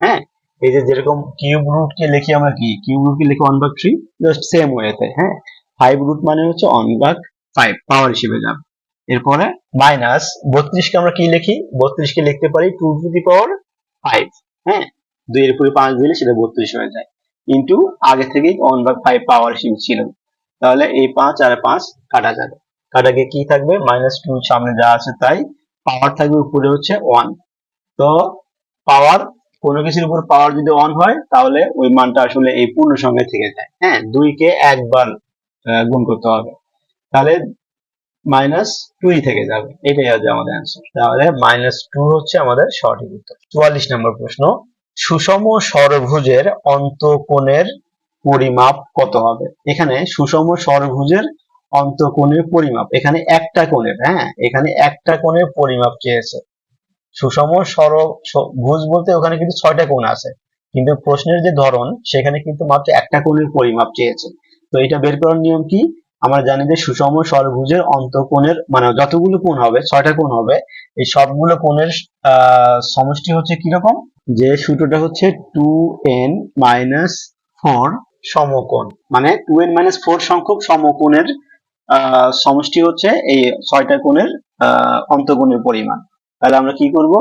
হ্যাঁ, এই যে যেরকম কিউব রুট কে লিখি আমরা কি কিউব রুট কে লিখি 1/3, জাস্ট সেম ওয়েতে। হ্যাঁ, 5 রুট মানে হচ্ছে 1/5 পাওয়ার হিসেবে যাবে। এরপরে মাইনাস 32 কে আমরা কি লিখি, 32 কে লিখতে পারি 2 টু দি পাওয়ার 5। হ্যাঁ, 2 এর উপরে 5 দিলে সেটা 32 হয়ে যায়, কিন্তু আগে থেকেই 1/5 পাওয়ার হিসেবে ছিল। তাহলে এই 5 আর 5 কাটা যাবে, কাটা গিয়ে কি থাকবে, -2 সামনে যা আছে তাই, পাওয়ার থাকবে উপরে হচ্ছে 1। তো পাওয়ার, কোনো কিছুর উপর পাওয়ার যদি 1 হয় তাহলে ওই মানটা আসলে এই পূর্ণ সংখ্যায় থেকে যায়। হ্যাঁ, 2 কে একবার গুণ করতে হবে, তাহলে -2 থেকে যাবে, এটাই হচ্ছে আমাদের অ্যান্সার। তাহলে -2 হচ্ছে আমাদের সঠিক উত্তর। 44 নম্বর প্রশ্ন, সুষম ষড়ভুজের অন্তঃকোণের পরিমাপ কত হবে? এখানে সুষম ষড়ভুজের অন্তঃকোণের পরিমাপ, এখানে একটা কোণের, হ্যাঁ এখানে একটা কোণের পরিমাপ চেয়েছে। সুষম ষড়ভুজ বলতে ওখানে কিন্তু 6টা কোণ আছে, কিন্তু প্রশ্নের যে ধরন সেখানে কিন্তু মাত্র একটা কোণের পরিমাপ চেয়েছে। তো এটা বের করার নিয়ম কি, আমরা জানি যে সুষম ষড়ভুজের অন্তঃকোণের মানে যতগুলো কোণ হবে, 6টা কোণ হবে, এই সবগুলো কোণের সমষ্টি হচ্ছে কিরকম, যে সূত্রটা হচ্ছে 2n-4 সমকোণ, মানে 2n-4 সংখ্যক সমকোণের সমষ্টি হচ্ছে এই 6টা কোণের অন্তঃকোণের পরিমাণ। তাহলে আমরা কি করব,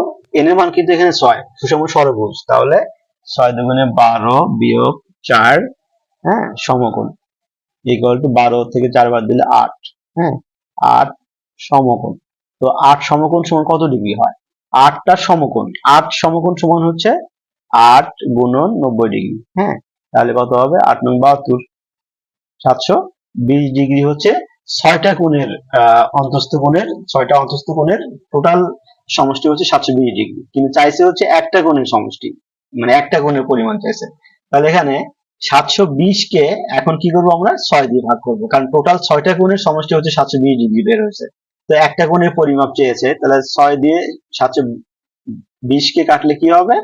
n এর মান কিন্তু এখানে 6, সুষম ষড়ভুজ, তাহলে 6 দুগুণে 12 বিয়োগ 4, হ্যাঁ সমকোণ, ইকুয়াল টু 12 থেকে 4 বাদ দিলে 8। হ্যাঁ, 8 সমকোণ। তো 8 সমকোণ সমান কত ডিগ্রি হয়, 8টা সমকোণ, 8 সমকোণ সমান হচ্ছে 8 গুণন 90 ডিগ্রি। হ্যাঁ, তাহলে কত হবে, 8 নং 72, 720 ডিগ্রি হচ্ছে 6টা কোণের অন্তস্থ কোণের, 6টা অন্তস্থ কোণের টোটাল সমষ্টি হচ্ছে 720 ডিগ্রি, কিন্তু চাইছে হচ্ছে একটা কোণের সমষ্টি, মানে একটা কোণের পরিমাণ চাইছে। তাহলে এখানে 720 কে এখন কি করবো, আমরা 6 দিয়ে ভাগ করবো, কারণ টোটাল 6টা কোণের সমষ্টি হচ্ছে 720 ডিগ্রি বের হয়েছে। তো একটা কোণের পরিমাপ চেয়েছে, তাহলে 6 দিয়ে 720 কে কাটলে কি হবে,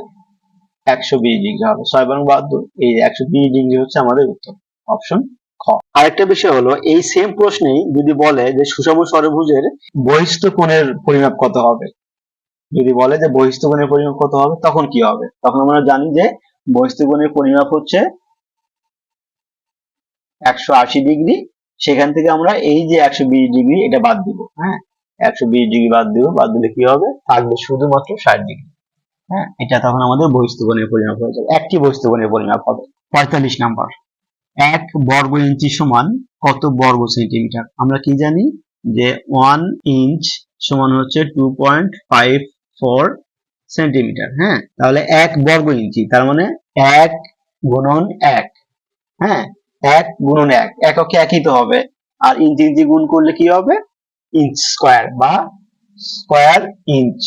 120 ডিগ্রি হবে, 6 এবং 72, এই 120 ডিগ্রি হচ্ছে আমাদের উত্তর, অপশন খ। আরেকটা বিষয় হলো, এই সেম প্রশ্নেই যদি বলে যে সুষম ষড়ভুজের বহিস্থ কোণের পরিমাপ কত হবে, যদি বলে যে বহিস্থ কোণের পরিমাপ কত হবে, তখন কি হবে, তখন আমরা জানি যে বহিস্থ কোণের পরিমাপ হচ্ছে 180 ডিগ্রি, সেখান থেকে আমরা এই যে 120 ডিগ্রি এটা বাদ দিব। হ্যাঁ, 120 ডিগ্রি বাদ দিব, বাদ দিলে কি হবে, থাকবে শুধুমাত্র 60 ডিগ্রি। হ্যাঁ, এটা তখন আমাদের বহিস্থ কোণের পরিমাপ হয়ে যাবে, একটি বহিস্থ কোণের পরিমাপ হবে। 45 নাম্বার, 1 বর্গ ইঞ্চি সমান কত বর্গ সেন্টিমিটার? আমরা কি জানি যে 1 ইঞ্চ সমান হচ্ছে 2.54 সেন্টিমিটার। হ্যাঁ, তাহলে 1 বর্গ ইঞ্চি তার মানে 1 গুণন 1। হ্যাঁ, 1 গুণন 1, এককে একই তো হবে, আর ইঞ্চি ইঞ্চি গুণ করলে কি হবে, ইঞ্চ স্কয়ার বা স্কয়ার ইঞ্চ।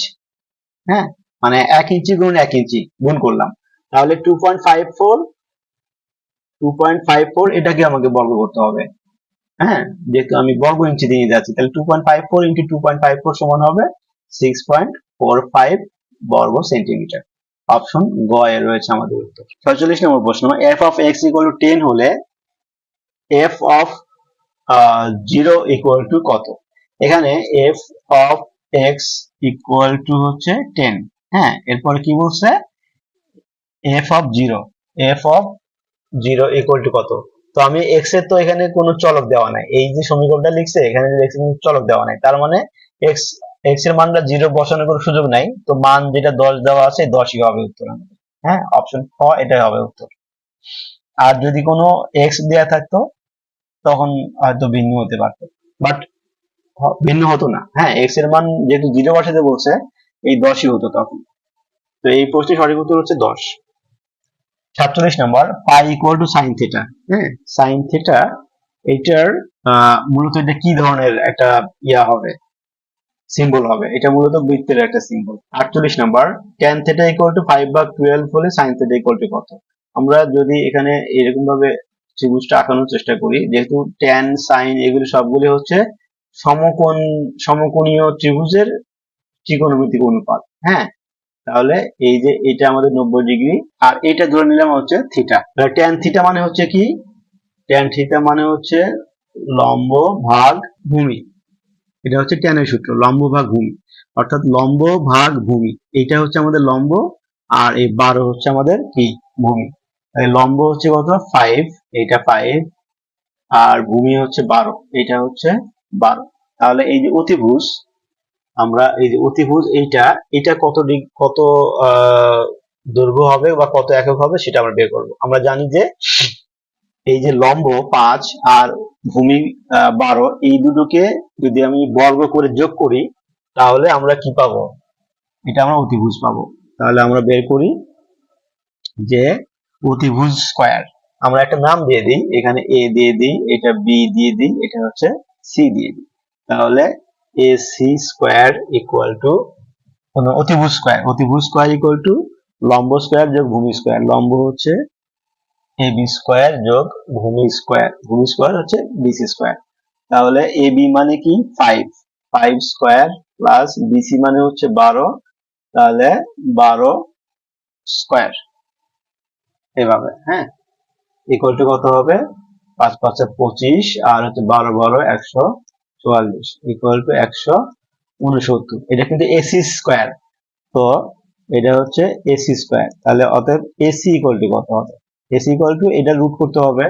হ্যাঁ, মানে 1 ইঞ্চি গুণ 1 ইঞ্চি গুণ করলাম, তাহলে 2.54 এটাকে আমাকে বর্গ করতে হবে। হ্যাঁ, যেহেতু আমি বর্গ ইঞ্চি দিয়ে যাচ্ছি, তাহলে 2.54 ইন্টু 2.54 সমান হবে 6.45 বর্গ সেন্টিমিটার। অপশন গ এ রয়েছে আমাদের উত্তর। 46 নম্বর প্রশ্ন, f of x equal to 10 হলে f of 0 equal to কত? এখানে f of x equal to হচ্ছে 10। হ্যাঁ, এরপরে কি বলছে, f of 0 equal to কত? তো আমি x এর তো এখানে কোনো চলক দেওয়া নাই, এই যে সমীকরণটা লিখছে এখানে x এর চলক দেওয়া নাই, তার মানে x এর মানটা 0 বসানোর কোনো সুযোগ নাই, তো মান যেটা 10 দেওয়া আছে 10ই হবে উত্তর আমাদের। হ্যাঁ, অপশন খ এটাই হবে উত্তর। আর যদি কোনো x দেয়া থাকতো তখন হয়তো ভিন্ন হতে পারতো, বাট ভিন্ন হতো না। হ্যাঁ, x এর মান যেহেতু 0 বসাতে বলছে, এই 10ই হতো তখন। তো এই প্রশ্নের সঠিক উত্তর হচ্ছে 10। 47 নম্বর, পাই ইকুয়াল টু সাইন থিটা। হ্যাঁ, সাইন থিটা এটার মূলত এটা কি ধরনের একটা হবে, সিম্বল হবে, এটা মূলত বৃত্তের একটা symbol. 48 number, tan theta equal to 5/12 হলে sin থিটা ইকুয়াল টু কত? আমরা যদি এখানে এরকম ভাবে ত্রিভুজটা আঁকানোর চেষ্টা করি, যেহেতু tan sin এগুলো সবগুলো হচ্ছে সমকোণীয় ত্রিভুজের ত্রিকোণমিতিক অনুপাত। হ্যাঁ, তাহলে এই যে এটা আমাদের 90 ডিগ্রি, আর এটা ধরে নিলাম হচ্ছে থিটা। tan থিটা মানে হচ্ছে কি, tan থিটা মানে হচ্ছে লম্ব ভাগ ভূমি, এটা হচ্ছে ট্যানের সূত্র, লম্ব ভাগ ভূমি, অর্থাৎ লম্ব ভাগ ভূমি, এটা হচ্ছে আমাদের লম্ব আর এই 12 হচ্ছে আমাদের কি ভূমি। লম্ব হচ্ছে কত 5, এটা 5, আর ভূমি হচ্ছে 12, এটা হচ্ছে 12। তাহলে এই যে অতিভুজ, আমরা এই যে অতিভুজ এটা কত দৈর্ঘ্য হবে বা কত একক হবে সেটা আমরা বের করব। আমরা জানি যে এই যে লম্ব 5 আর ভূমি 12, এই দুটোকে যদি আমি বর্গ করে যোগ করি তাহলে আমরা কি পাবো, এটা আমরা অতিভুজ পাবো। তাহলে আমরা বের করি যে অতিভুজ স্কয়ার। আমরা একটা নাম দিয়ে দিই, এখানে এ দিয়ে দিই, এটা বি দিয়ে দিই, এটা হচ্ছে সি দিয়ে দিই। তাহলে A C square equal to অতিভুজ স্কয়ার ইকুয়াল টু লম্ব স্কয়ার যোগ ভূমি স্কয়ার। লম্ব হচ্ছে এ বি স্কয়ার যোগ ভূমি স্কয়ার হচ্ছে বিসি স্কয়ার। তাহলে এ বি মানে কি 5 স্কয়ার প্লাস বিসি মানে হচ্ছে 12, তাহলে 12 স্কয়ার, এভাবে। হ্যাঁ, ইকুয়াল টু কত হবে 5 5 25 আর হচ্ছে 12 12 144 ইকুয়াল টু 169। এটা কিন্তু এসি স্কয়ার, তো এটা হচ্ছে এসি স্কয়ার। তাহলে অতএব এসি ইকুয়াল টু কত হবে, এসি ইকুয়াল টু এটা রুট করতে হবে,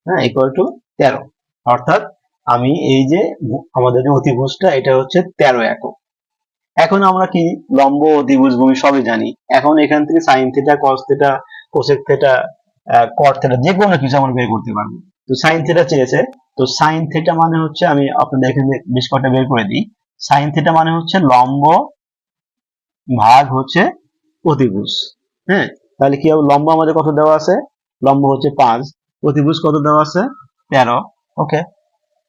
হ্যাঁ, ইকুয়াল টু 13। অর্থাৎ আমি এই যে আমাদের যে অতিভুজটা এটা হচ্ছে 13 একক। এখন আমরা কি লম্ব অতিভুজ ভূমি সবই জানি, এখন এখান থেকে sine theta cos theta cosec theta কট থিটা যে কোনো কিছু আমরা বের করতে পারবো। তো সাইন থিটা চেয়েছে, তো সাইন থিটা মানে হচ্ছে, আমি আপনাদের এখানে বেশ কটা বের করে দিই। সাইন থিটা মানে হচ্ছে লম্ব ভাগ হচ্ছে অতিভুজ। হ্যাঁ, তাহলে কি হবে, লম্ব আমাদের কত দেওয়া আছে, লম্ব হচ্ছে 5, অতিভুজ কত দেওয়া আছে 13। ওকে,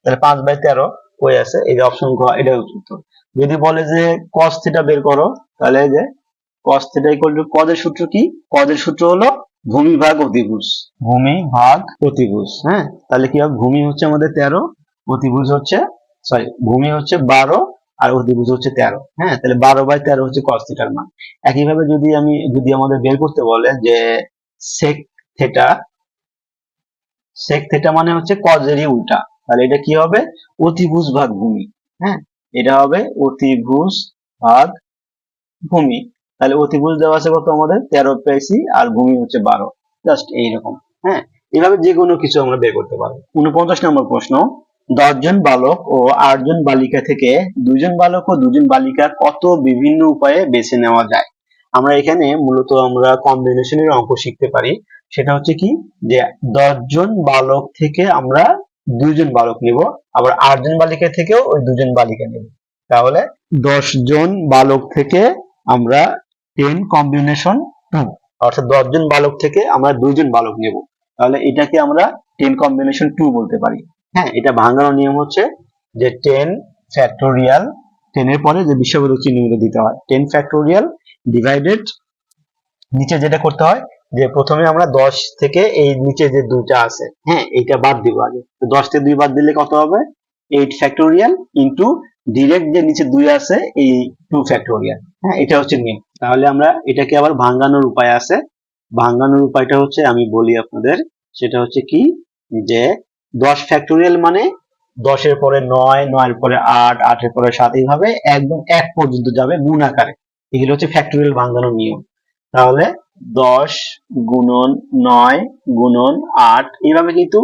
তাহলে 5/13 কই আছে, এই যে অপশন গ, এটা উত্তর। যদি বলে যে cos থিটা বের করো, তাহলে এই যে cos theta equal to cos এর সূত্র কি, cos এর সূত্র হলো ভূমি ভাগ অতিভুজ, হ্যাঁ। তাহলে কি হবে, ভূমি হচ্ছে আমাদের 13, অতিভুজ হচ্ছে ভূমি হচ্ছে 12 আর অতিভুজ হচ্ছে 13। হ্যাঁ, তাহলে 12/13 হচ্ছে cos থিটার মান। একইভাবে যদি আমাদের বের করতে বলে যে sec থিটা, মানে হচ্ছে cos এরই উল্টা, তাহলে এটা কি হবে অতিভুজ ভাগ ভূমি। হ্যাঁ, এটা হবে অতিভুজ ভাগ ভূমি। তাহলে অতিভুজ দেওয়া আছে কত আমাদের 13 পেয়েছি, আর ভূমি হচ্ছে 12, জাস্ট এইরকম। হ্যাঁ, এভাবে যে কোনো কিছু আমরা বের করতে পারবো। 49 নম্বর প্রশ্ন, 10 জন বালক ও 8 জন বালিকা থেকে 2 জন বালক ও 2 জন বালিকা কত বিভিন্ন উপায়ে বেছে নেওয়া যায়। আমরা এখানে মূলত আমরা কম্বিনেশনের অঙ্ক শিখতে পারি। সেটা হচ্ছে কি, যে 10 জন বালক থেকে আমরা 2 জন বালক নিব, আবার 8 জন বালিকা থেকেও ওই 2 জন বালিকা নিব। তাহলে 10 জন বালক থেকে আমরা 10 কম্বিনেশন 2, অর্থাৎ 10 জন বালক থেকে আমরা 2 জন বালক নেব, তাহলে এটাকে আমরা 10 কম্বিনেশন 2 বলতে পারি। হ্যাঁ, এটা ভাঙানোর নিয়ম হচ্ছে যে 10 ফ্যাক্টোরিয়াল, 10 এর পরে যে বিশ্ববোধক চিহ্নগুলো দিতে হয়, 10 ফ্যাক্টোরিয়াল ডিভাইডেড, নিচে যেটা করতে হয় যে প্রথমে আমরা 10 থেকে এই নিচে যে দুইটা আছে, হ্যাঁ, এইটা বাদ দিব আগে। তো 10 থেকে 2 বাদ দিলে কত হবে 8 ফ্যাক্টোরিয়াল ইনটু ডিরেক্ট যে নিচে 2 আছে এই 2 ফ্যাক্টোরিয়াল। হ্যাঁ, এটা হচ্ছে নিয়ম। তাহলে আমরা এটাকে আবার ভাঙানোর উপায় আছে। ভাঙানোর উপায়টা হচ্ছে আমি বলি আপনাদের, সেটা হচ্ছে কি, যে 10 ফ্যাক্টোরিয়াল মানে 10 এর পরে 9, 9 এর পরে 8, 8 এর পরে 7, এইভাবে একদম 1 পর্যন্ত যাবে গুণ আকারে। এগুলো হচ্ছে ফ্যাক্টোরিয়াল ভাঙানোর নিয়ম। তাহলে 10 গুণন 9 গুণন 8, এইভাবে কিন্তু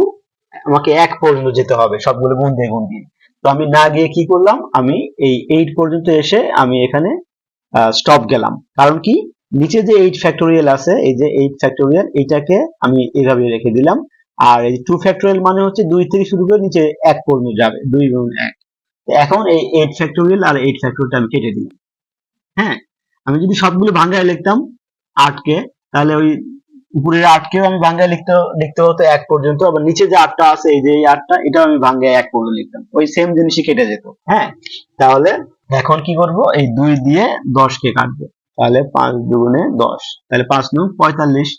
আমাকে 1 পর্যন্ত যেতে হবে সবগুলো গুণ দিয়ে। তো আমি না গিয়ে কি করলাম, আমি এই 8 পর্যন্ত এসে আমি এখানে স্টপ গেলাম। কারণ কি, নিচে যে 8 ফ্যাক্টোরিয়াল আছে, এই যে 8 ফ্যাক্টোরিয়াল, এটাকে আমি এইভাবে রেখে দিলাম। আর এই 2 ফ্যাক্টোরিয়াল মানে হচ্ছে 2 থেকে শুরু করে নিচে 1 পর্যন্ত যাবে, 2 গুণ 1। এখন এই 8 ফ্যাক্টোরিয়াল আর 8 ফ্যাক্টোরিয়াল আমি কেটে দিলাম। হ্যাঁ, আমি যদি সবগুলো ভাঙায় লিখতাম 8 কে, তাহলে ওই উপরের 8 কেও আমি ভাঙায় লিখতে হতো 1 পর্যন্ত, আবার নিচে যে 8টা আছে, এই যে এই 8টা, এটাও আমি ভাঙায় 1 পর্যন্ত লিখতাম, ওই সেম জিনিসই কেটে যেত। হ্যাঁ, তাহলে এখন কি করব, এই 2 দিয়ে 10 কে কাটবো, তাহলে 5 দুগুণে 10, তাহলে 5 9 45।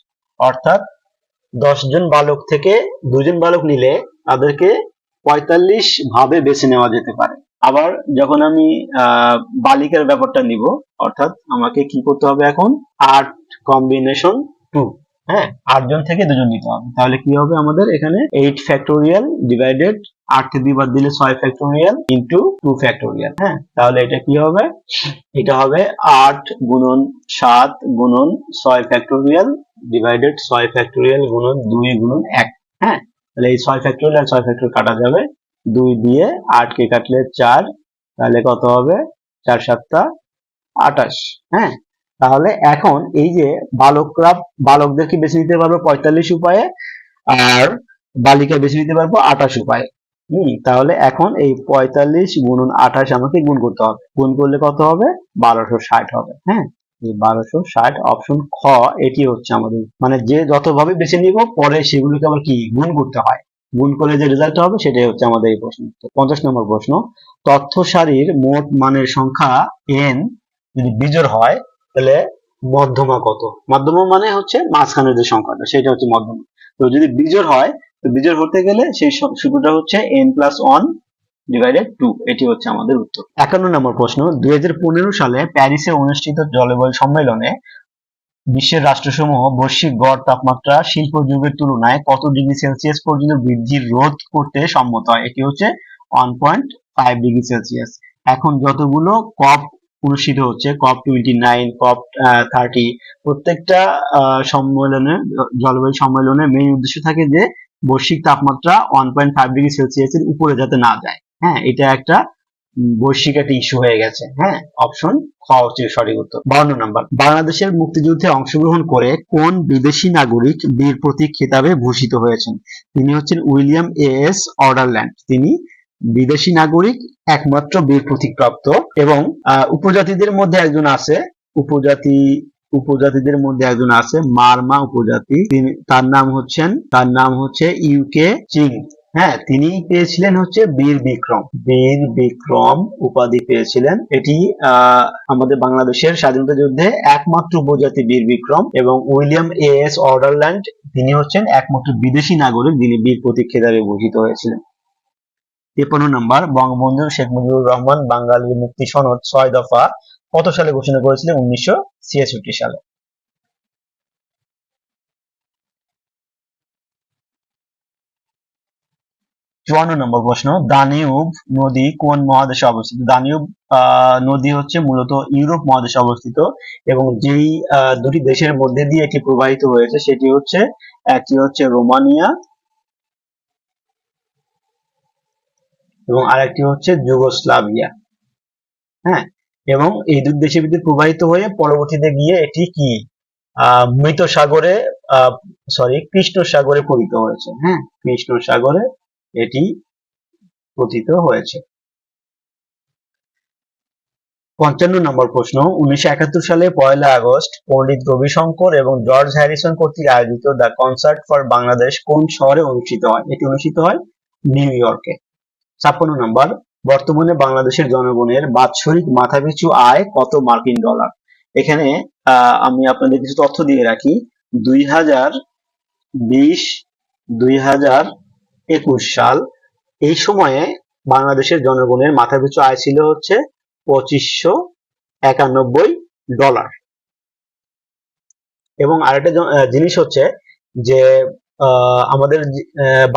অর্থাৎ 10 জন বালক থেকে 2 জন বালক নিলে তাদেরকে 45 ভাবে বেছে নেওয়া যেতে পারে। আবার যখন আমি বালিকার ব্যাপারটা নিব, অর্থাৎ আমাকে কি করতে হবে এখন 8 কম্বিনেশন 2, হ্যাঁ 8 জন থেকে 2 জন নিতে হবে। তাহলে কি হবে আমাদের এখানে 8 ফ্যাক্টোরিয়াল ডিভাইডেড 8 কে 2 বার দিলে 6 ফ্যাক্টোরিয়াল ইনটু 2 ফ্যাক্টোরিয়াল। হ্যাঁ তাহলে এটা কি হবে, এটা হবে 8 গুণন 7 গুণন 6 ফ্যাক্টোরিয়াল ডিভাইডেড 6 ফ্যাক্টোরিয়াল গুণন 2 গুণন 1। হ্যাঁ তাহলে এই 6 ফ্যাক্টোরিয়াল আর 6 ফ্যাক্টোরিয়াল কাটা যাবে, 2 দিয়ে 8 কে কাটলে 4, তাহলে কত হবে 4 7 28। হ্যাঁ তাহলে এখন এই যে বালকদেরকে বেছে নিতে পারবো 45 উপায়ে, আর বালিকা বেছে নিতে পারবো 28 উপায়ে। তাহলে এখন এই 45 গুণন 28 আমাকে গুণ করতে হবে, গুণ করলে কত হবে 1260 হবে। হ্যাঁ এই 1260 অপশন খ, এটি হচ্ছে আমাদের, মানে যে যতভাবে বেছে নিব পরে সেগুলোকে আবার কি গুণ করতে হয়, গুণ করলে যে রেজাল্ট হবে সেটাই হচ্ছে আমাদের এই প্রশ্ন। 50 নম্বর প্রশ্ন, তথ্য সারির মোট মানের সংখ্যা n যদি বিজোড় হয় তাহলে মধ্যমা কত? মধ্যমা মানে হচ্ছে মাঝখানের যে সংখ্যাটা সেটা হচ্ছে মধ্যমা। তো যদি বিজোড় হয়, তো বিজোড় হতে গেলে সেই সূত্রটা হচ্ছে n+1 ডিভাইডেড 2, এটি হচ্ছে আমাদের উত্তর। 51 নম্বর প্রশ্ন, 2015 সালে প্যারিসে অনুষ্ঠিত জলবায়ু সম্মেলনে বিশ্বের রাষ্ট্রসমূহ বৈশ্বিক গড় তাপমাত্রা শিল্প যুগের তুলনায় কত ডিগ্রি সেলসিয়াস পর্যন্ত বৃদ্ধির রোধ করতে সম্মত হয়? এটি হচ্ছে 1.5 ডিগ্রি সেলসিয়াস। এখন যতগুলো কপ অনুষ্ঠিত হচ্ছে, কপ 29, কপ 30, প্রত্যেকটা সম্মেলনে, জলবায়ু সম্মেলনের মেইন উদ্দেশ্য থাকে যে বৈশ্বিক তাপমাত্রা 1.5 ডিগ্রি সেলসিয়াসের উপরে যাতে না যায়। হ্যাঁ এটা একটা বৈশ্বিক একটা ইস্যু হয়ে গেছে। হ্যাঁ অপশন খ হচ্ছে সঠিক উত্তর। 52 নম্বর, বাংলাদেশের মুক্তিযুদ্ধে অংশগ্রহণ করে কোন বিদেশি নাগরিক বীর প্রতীক খেতাবে ভূষিত হয়েছেন? তিনি হচ্ছেন উইলিয়াম এস অর্ডারল্যান্ড। তিনি বিদেশি নাগরিক, একমাত্র বীর প্রতীক প্রাপ্ত। এবং উপজাতিদের মধ্যে একজন আছে, উপজাতিদের মধ্যে একজন আছে মারমা উপজাতি, তার নাম হচ্ছে ইউকে চিং। হ্যাঁ তিনি পেয়েছিলেন হচ্ছে বীর বিক্রম উপাধি পেয়েছিলেন। এটি আমাদের বাংলাদেশের স্বাধীনতা যুদ্ধে একমাত্র উপজাতি বীর বিক্রম। এবং উইলিয়াম এস অর্ডারল্যান্ড তিনি হচ্ছেন একমাত্র বিদেশি নাগরিক যিনি বীর প্রতীক খেতাবে ভূষিত হয়েছিলেন। 53 নম্বর, বঙ্গবন্ধু শেখ মুজিবুর রহমান বাঙালি মুক্তি সনদ 6 দফা কত সালে ঘোষণা করেছিলেন? 1966 সালে। 54 নম্বর প্রশ্ন, দানিউব নদী কোন মহাদেশে অবস্থিত? দানিউব নদী হচ্ছে মূলত ইউরোপ মহাদেশে অবস্থিত, এবং যেই দুটি দেশের মধ্যে দিয়ে এটি প্রবাহিত হয়েছে সেটি হচ্ছে, একটি হচ্ছে রোমানিয়া এবং আরেকটি হচ্ছে যুগোস্লাভিয়া। হ্যাঁ এবং এই দুই দেশের ভিতরে প্রবাহিত হয়ে পরবর্তীতে গিয়ে এটি কি মৃত সাগরে, কৃষ্ণ সাগরে পতিত হয়েছে। হ্যাঁ কৃষ্ণ সাগরে এটি পতিত হয়েছে। 55 নম্বর প্রশ্ন, 1971 সালে 1 আগস্ট পণ্ডিত রবিশঙ্কর এবং জর্জ হ্যারিসন কর্তৃক আয়োজিত দ্য কনসার্ট ফর বাংলাদেশ কোন শহরে অনুষ্ঠিত হয়? এটি অনুষ্ঠিত হয় নিউ ইয়র্কে। 56 নম্বর, বর্তমানে বাংলাদেশের জনগণের বাৎসরিক মাথাপিছু আয় কত মার্কিন ডলার? এখানে আমি আপনাদের কিছু তথ্য দিয়ে রাখি। 2020-2021 সাল এই সময়ে বাংলাদেশের জনগণের মাথাপিছু আয় ছিল হচ্ছে $2591। এবং আরেকটা জিনিস হচ্ছে যে আমাদের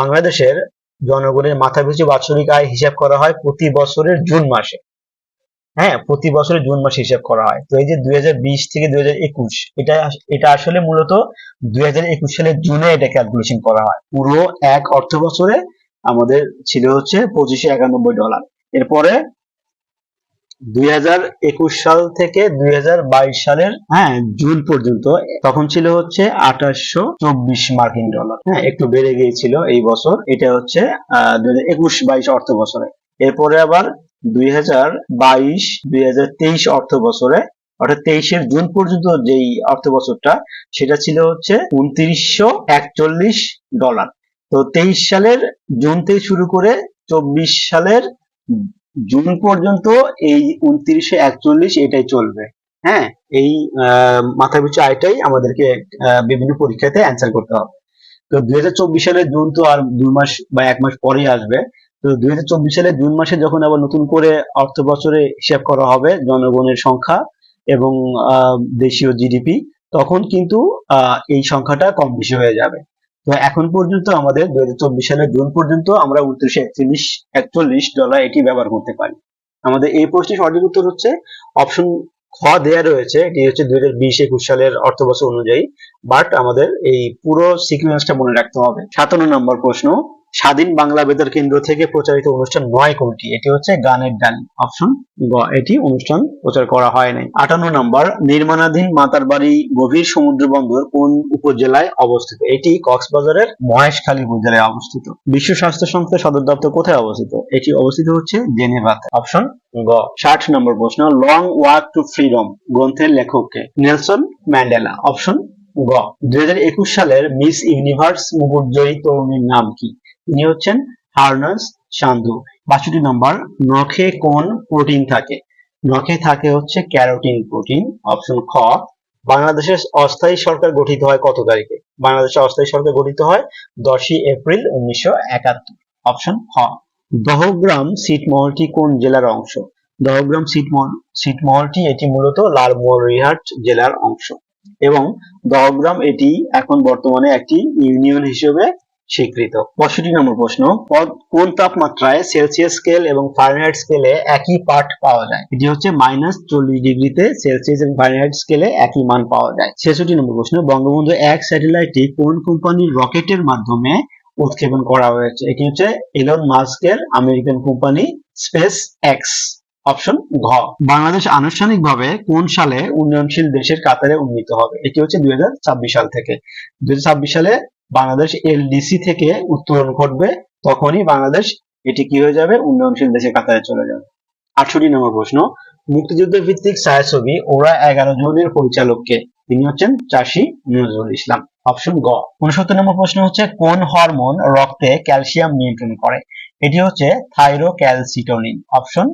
বাংলাদেশের জনগণের মাথাপিছু বাৎসরিক আয় হিসাব করা হয় প্রতি বছরের জুন মাসে। হ্যাঁ প্রতি বছরের জুন মাসে হিসাব করা হয়। তো এই যে 2020 থেকে 2021, এটা আসলে মূলত 2021 সালের জুনে এটা ক্যালকুলেশন করা হয়। পুরো এক অর্থ বছরে আমাদের ছিল হচ্ছে $2591। এরপরে 2021 সাল থেকে 2022 সালের জুন পর্যন্ত তখন ছিল হচ্ছে $2824 মার্কিন ডলার। হ্যাঁ একটু বেড়ে গিয়েছিল এই বছর, এটা হচ্ছে 2021-22 অর্থ বছরে। এরপরে আবার 2022-2023 অর্থ বছরে, অর্থাৎ 23-এর জুন পর্যন্ত যেই অর্থ বছরটা সেটা ছিল হচ্ছে $2941। তো 23 সালের জুন থেকে শুরু করে 24 সালের জুন পর্যন্ত এই 2941 এটাই চলবে। হ্যাঁ এই মাথাপিছু আয়টাই আমাদেরকে বিভিন্ন পরীক্ষাতে অ্যান্সার করতে হবে। তো 2024 সালের জুন তো আর 2 মাস বা 1 মাস পরেই আসবে। তো 2024 সালের জুন মাসে যখন আবার নতুন করে অর্থ বছরে হিসাব করা হবে জনগণের সংখ্যা এবং দেশীয় জিডিপি, তখন কিন্তু এই সংখ্যাটা কম বেশি হয়ে যাবে। তো এখন পর্যন্ত আমাদের 2024 সালের জুন পর্যন্ত আমরা $2941 এটি ব্যবহার করতে পারি। আমাদের এই প্রশ্নের সঠিক উত্তর হচ্ছে অপশন খ দেয়া রয়েছে, এটি হচ্ছে 2020-21 সালের অর্থবছর অনুযায়ী, বাট আমাদের এই পুরো সিকোয়েন্সটা মনে রাখতে হবে। 57 নম্বর প্রশ্ন, স্বাধীন বাংলা বেতার কেন্দ্র থেকে প্রচারিত অনুষ্ঠান নয় কোনটি? এটি হচ্ছে গানের ডালি, অপশন গ, এটি অনুষ্ঠান প্রচার করা হয় নাই। 58 নম্বর, নির্মাণাধীন মাতার বাড়ি গভীর সমুদ্র বন্দর কোন উপজেলায় অবস্থিত? এটি কক্সবাজারের মহেশখালী উপজেলায় অবস্থিত। বিশ্ব স্বাস্থ্য সংস্থার সদর দপ্তর কোথায় অবস্থিত? এটি অবস্থিত হচ্ছে জেনেভাতে, অপশন গ। 60 নম্বর প্রশ্ন, লং ওয়াক টু ফ্রিডম গ্রন্থের লেখক কে? নেলসন ম্যান্ডেলা, অপশন গ। 2021 সালের মিস ইউনিভার্স মুকুটজয়ী তরুণীর নাম কি? তিনি হচ্ছেন হারনাস সান্ধু। 62 নম্বর, নখে কোন প্রোটিন থাকে? নখে থাকে হচ্ছে ক্যারোটিন প্রোটিন, অপশন খ। বাংলাদেশের অস্থায়ী সরকার গঠিত হয় কত তারিখে? বাংলাদেশের অস্থায়ী সরকার গঠিত হয় 10ই এপ্রিল 1971, অপশন খ। দহগ্রাম ছিটমহলটি কোন জেলার অংশ? দহগ্রাম ছিটমহলটি এটি মূলত লালমনিরহাট জেলার অংশ এবং দহগ্রাম এটি এখন বর্তমানে একটি ইউনিয়ন হিসেবে স্বীকৃত। 65 নম্বর প্রশ্ন, কোন তাপমাত্রায় সেলসিয়াস স্কেল এবং ফারেনহাইট স্কেলে একই পাঠ পাওয়া যায়? এটি হচ্ছে -40 ডিগ্রিতে সেলসিয়াস এবং ফারেনহাইট স্কেলে একই মান পাওয়া যায়। 66 নম্বর প্রশ্ন, বঙ্গবন্ধু 1 স্যাটেলাইটটি কোন কোম্পানির রকেটের মাধ্যমে উৎক্ষেপণ করা হয়েছে? এটি হচ্ছে ইলন মাস্কের American company space x, option ঘ। বাংলাদেশ আনুষ্ঠানিকভাবে কোন সালে উন্নয়নশীল দেশের কাতারে উন্নীত হবে? এটি হচ্ছে 2026 সাল থেকে। 2026 সালে বাংলাদেশ এলডিসি থেকে উত্তরণ ঘটবে, তখনই বাংলাদেশ এটি কি হয়ে যাবে? উন্নয়নশীল দেশের কাতারে চলে যাবে। 68 নম্বর প্রশ্ন, মুক্তিযুদ্ধ ভিত্তিক ছায়াছবি ওরা 11 জনের পরিচালক কে? তিনি হচ্ছেন চাষী নজরুল ইসলাম, অপশন গ। 69 নম্বর প্রশ্ন হচ্ছে, কোন হরমোন রক্তে ক্যালসিয়াম নিয়ন্ত্রণ করে? এটি হচ্ছে থাইরোক্যালসিটোনিন, অপশন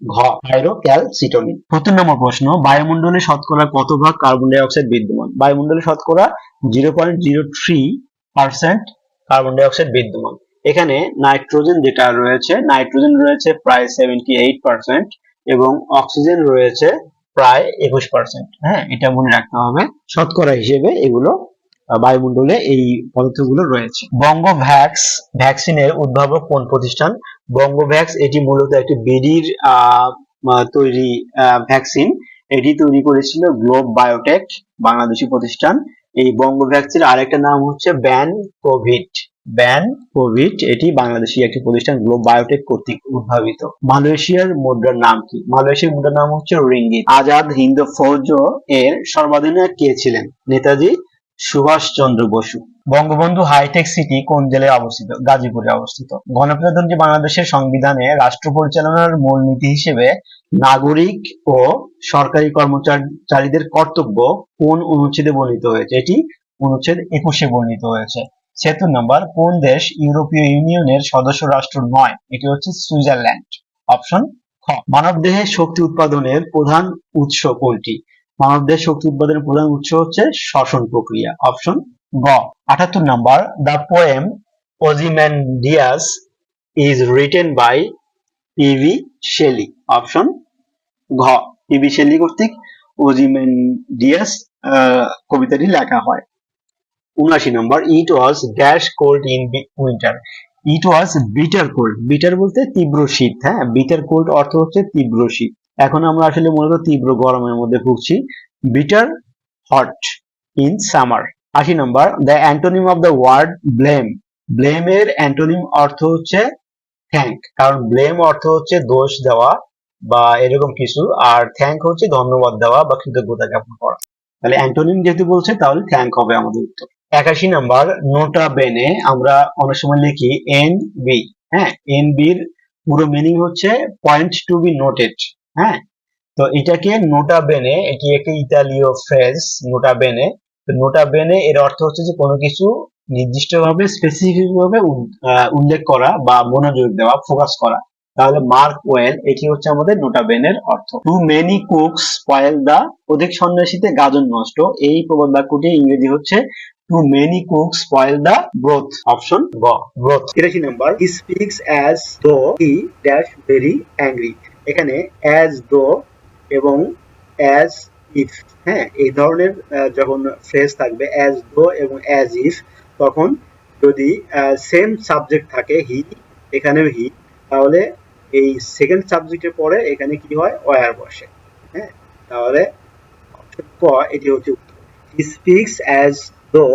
ঘ, থাইরোক্যালসিটোনিন। 70 নম্বর প্রশ্ন, বায়ুমণ্ডলে শতকরা কত ভাগ কার্বন ডাই অক্সাইড বিদ্যমান? বায়ুমণ্ডলে শতকরা 0.03% কার্বন ডাই অক্সাইড বিদ্যমান। এখানে নাইট্রোজেন যেটা রয়েছে, নাইট্রোজেন রয়েছে প্রায় 78% এবং অক্সিজেন রয়েছে প্রায় 21%। হ্যাঁ, এটা মনে রাখতে হবে, শতকরা হিসেবে এগুলো বায়ুমণ্ডলে এই পদার্থগুলো রয়েছে। বঙ্গভ্যাক্স ভ্যাকসিনের উদ্ভাবক কোন প্রতিষ্ঠান? বঙ্গভ্যাক্স এটি মূলত একটি বিডির তৈরি ভ্যাকসিন। এটি তৈরি করেছিল গ্লোব বায়োটেক, বাংলাদেশি প্রতিষ্ঠান। এই বঙ্গভ্যাক্সের আরেকটা নাম হচ্ছে ব্যান কোভিড, এটি বাংলাদেশি একটি প্রতিষ্ঠান গ্লোব বায়োটেক কর্তৃক উদ্ভাবিত। মালয়েশিয়ার মুদ্রার নাম কি? মালয়েশিয়ার মুদ্রার নাম হচ্ছে রিঙ্গিত। আজাদ হিন্দ ফৌজ এর সর্বাধিনায়ক কে ছিলেন? নেতাজি সুভাষচন্দ্র বসু। বঙ্গবন্ধু হাইটেক সিটি কোন জেলায় অবস্থিত? গাজীপুরে অবস্থিত। গণপ্রজাতন্ত্রী বাংলাদেশের সংবিধানে রাষ্ট্র পরিচালনার মূলনীতি হিসেবে নাগরিক ও সরকারি কর্মচারীদের কর্তব্য কোন অনুচ্ছেদে বর্ণিত হয়েছে? এটি অনুচ্ছেদ 21-এ বর্ণিত হয়েছে। 76 নম্বর, কোন দেশ ইউরোপীয় ইউনিয়নের সদস্য রাষ্ট্র নয়? এটি হচ্ছে সুইজারল্যান্ড, অপশন খ। মানবদেহে শক্তি উৎপাদনের প্রধান উৎস কোনটি? মানবদেহে শক্তি উৎপাদনের প্রধান উৎস হচ্ছে শ্বসন প্রক্রিয়া, অপশন গ। 78 number, the poem Ozymandias is written by PV Shelley, option ঘ। পিভি শেলি কর্তৃক ওজিম্যান্ডিয়াস কবিতাটি লেখা হয়। 79 number, it was dash cold in winter. It was bitter cold, bitter বলতে তীব্র শীত। হ্যাঁ, বিটার কোল্ড অর্থ হচ্ছে তীব্র শীত। এখন আমরা আসলে মূলত তীব্র গরমের মধ্যে ভুগছি। Bitter hot in summer. 80 নম্বর, the antonym of the word blame. Blame এর অ্যান্টোনিম অর্থ হচ্ছে থ্যাঙ্ক, কারণ ব্লেম অর্থ হচ্ছে দোষ দেওয়া বা এরকম কিছু, আর থ্যাঙ্ক হচ্ছে ধন্যবাদ দেওয়া বা কৃতজ্ঞতা জ্ঞাপন করা। তাহলে অ্যান্টোনিম যেহেতু বলছে, তাহলে থ্যাঙ্ক হবে আমাদের উত্তর। 81 নম্বর, নোটা বেনে আমরা অনেক সময় লিখি এন বি। হ্যাঁ, এন বির পুরো মিনিং হচ্ছে পয়েন্ট টু বি নোটেড। হ্যাঁ, তো এটাকে নোটা বেনে, এটি একটি ইতালীয় ফ্রেজ নোটা বেনে। তো নোটা বেনে এর অর্থ হচ্ছে যে কোনো কিছু নির্দিষ্টভাবে স্পেসিফিক ভাবে উল্লেখ করা বা মনোযোগ দেওয়া, ফোকাস করা। তাহলে মার্ক ওয়েল, এটি হচ্ছে আমাদের নোটা বেনের অর্থ। টু মেনি কুকস স্পয়েল দা, অধিক সন্ন্যাসীতে গাজন নষ্ট। এই প্রবাদ বাক্যটি ইংরেজি হচ্ছে টু মেনি কুকস স্পয়েল দা ব্রথ, অপশন গ, broth. 83 number, he speaks as though he dash very angry. এখানে অ্যাজ দো এবং অ্যাজ
ইফ। হ্যাঁ, এই ধরনের যখন ফ্রেজ থাকবে অ্যাজ দো এবং অ্যাজ ইফ, তখন যদি সেম সাবজেক্ট থাকে হি, এখানেও হি, তাহলে এই সেকেন্ড সাবজেক্টের পরে এখানে কি হয়, ওয়ার বসে। হ্যাঁ, তাহলে অপশন ক এটি হচ্ছে উত্তর। He speaks as though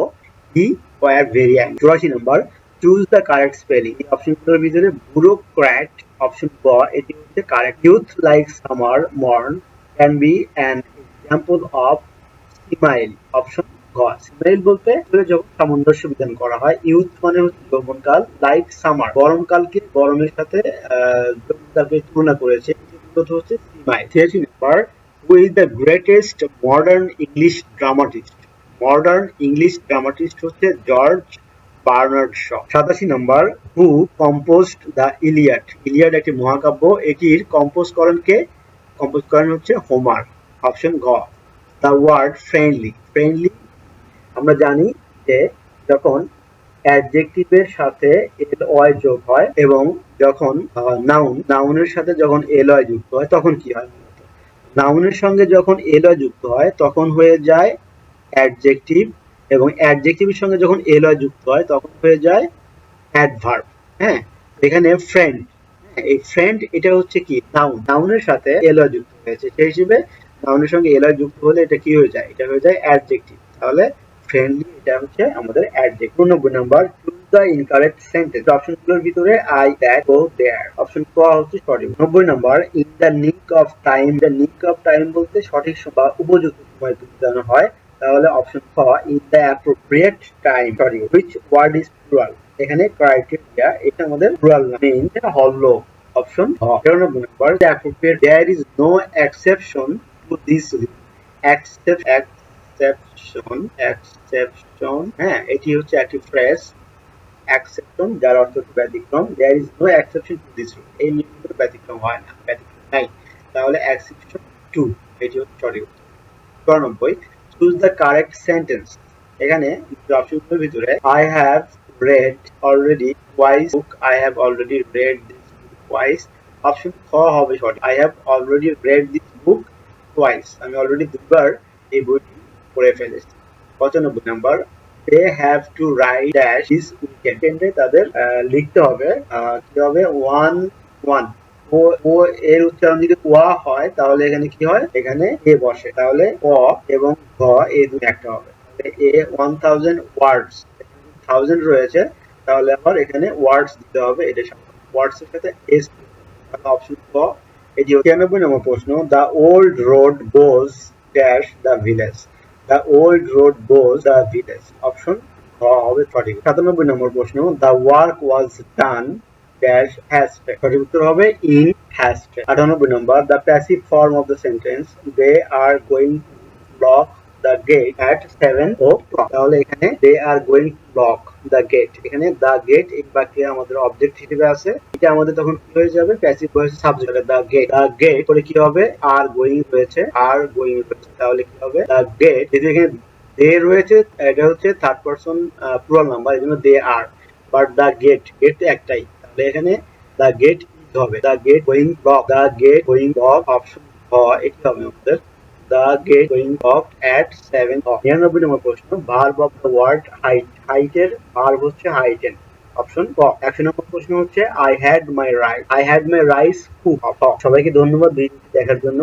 he were very angry. 84 number, choose the correct spelling. এই অপশনগুলোর ভিতরে ব্যুরোক্র্যাট, অপশন ক এটি হচ্ছে correct. Youth like summer mourn can be an example of smile, option ঘ। স্মাইল বলতে যখন সামঞ্জস্য বিধান করা হয়, ইউথ মানে হচ্ছে যৌবনকাল, লাইক সামার গরমকালকে গরমের সাথে যৌবনকালকে তুলনা করেছে, হচ্ছে smile. 30 number, who is the greatest modern English dramatist. Modern English dramatist হচ্ছে George Bernard Shaw. 87 number, who composed the Iliad. Iliad একটি মহাকাব্য, এটির কম্পোজ করেন কে? কম্পোজ করেন হচ্ছে হোমার, অপশন ঘ। The word friendly. ফ্রেন্ডলি আমরা জানি যে যখন অ্যাডজেক্টিভের সাথে এল ওয়াই যোগ হয় এবং যখন নাউনের সাথে যখন এল ওয়াই যুক্ত হয় তখন কি হয়? নাউনের সঙ্গে যখন এল ওয়াই যুক্ত হয় তখন হয়ে যায় অ্যাডজেক্টিভ, এবং অ্যাডজেক্টিভের সঙ্গে যখন এল ওয়াই যুক্ত হয় তখন হয়ে যায় অ্যাডভার্ব। হ্যাঁ, এখানে ফ্রেন্ড, এই ফ্রেন্ড এটা হচ্ছে কি নাউন, নাউনের সাথে এল ওয়াই যুক্ত হয়েছে, সেই হিসেবে নাউনের সঙ্গে এল ওয়াই যুক্ত হলে এটা কি হয়ে যায়? এটা হয়ে যায় অ্যাডজেক্টিভ। তাহলে ফ্রেন্ডলি এটা হচ্ছে আমাদের adjective. 90 number, choose the incorrect sentence. অপশনগুলোর ভিতরে I, that, go, there, option ক হচ্ছে সঠিক। 90 number, in the nick of time. The nick of time বলতে সঠিক বা উপযুক্ত সময় বোঝানো হয়, তাহলে অপশন খ ইন দ্য অ্যাপ্রোপ্রিয়েট টাইম সঠিক। Which word is plural? এখানে ক্রাইটেরিয়া, এটা আমাদের প্লুরাল না, মেইন হলো অপশন ঘ। 93 number, the appropriate, there is no exception to this rule. Exception, হ্যাঁ, এটি হচ্ছে একটি ফ্রেজ। এক্সেপশন যার অর্থ হচ্ছে ব্যতিক্রম, there is no exception to this rule, এই নিয়মগুলো ব্যতিক্রম হয় না, ব্যতিক্রম নাই, তাহলে এক্সেপশন টু এটি হচ্ছে সঠিক উত্তর। 94, চুজ দ্য কারেক্ট সেন্টেন্স। এখানে অপশনগুলোর ভিতরে I have read already twice book, I have already read this book twice, option খ হবে সঠিক। I have already read this book twice, আমি অলরেডি দুবার এই বইটি পড়ে ফেলেছি। 95 number, they have to write dash this উইকেন্ডে, তাদের লিখতে হবে কি হবে, ওয়ান ওয়ান। ও ও এর উচ্চারণ যদি ওয়া হয় তাহলে এখানে কি হয়, এখানে এ বসে, তাহলে অ এবং ঘ এই দুই একটা হবে, এ 1000 ওয়ার্ডস, 1000 রয়েছে, তাহলে আবার এখানে ওয়ার্ডস দিতে হবে, এটা ওয়ার্ডস এর সাথে এস, অপশন ক এটি। 96 নম্বর প্রশ্ন, the old road goes dash the village. The old road goes the village, option ঘ হবে সঠিক। 97 নম্বর প্রশ্ন, the work was done dash hashtag, সঠিক উত্তর হবে in hashtag. 98 number, the passive form of the sentence they are going to block the gate at 7 o'clock, তাহলে এখানে they are going to block the gate, এখানে the gate এই বাক্যে আমাদের object হিসেবে আছে, এটা আমাদের তখন কি হয়ে যাবে, passive voice subject, the gate, the gate পরে কি হবে, আর গোয়িং রয়েছে, আর গোয়িং রয়েছে, তাহলে কি হবে, দ্য গেট, যেহেতু এখানে দে রয়েছে, এটা হচ্ছে থার্ড পারসন প্লুরাল নাম্বার, এই জন্য দে আর, বাট দ্য গেট, গেট তো একটাই, তাহলে এখানে দ্য গেট হবে, the gate going block, the gate going block, option খ এটি হবে আমাদের, the gate going off at 7 o'clock। 99 নম্বর প্রশ্ন, verb of the word height। হাইটের ভার্ব হচ্ছে হাইটেন, অপশন ক। 100 নম্বর প্রশ্ন হচ্ছে I had my rice cooked। সবাইকে ধন্যবাদ ভিডিওটি দেখার জন্য।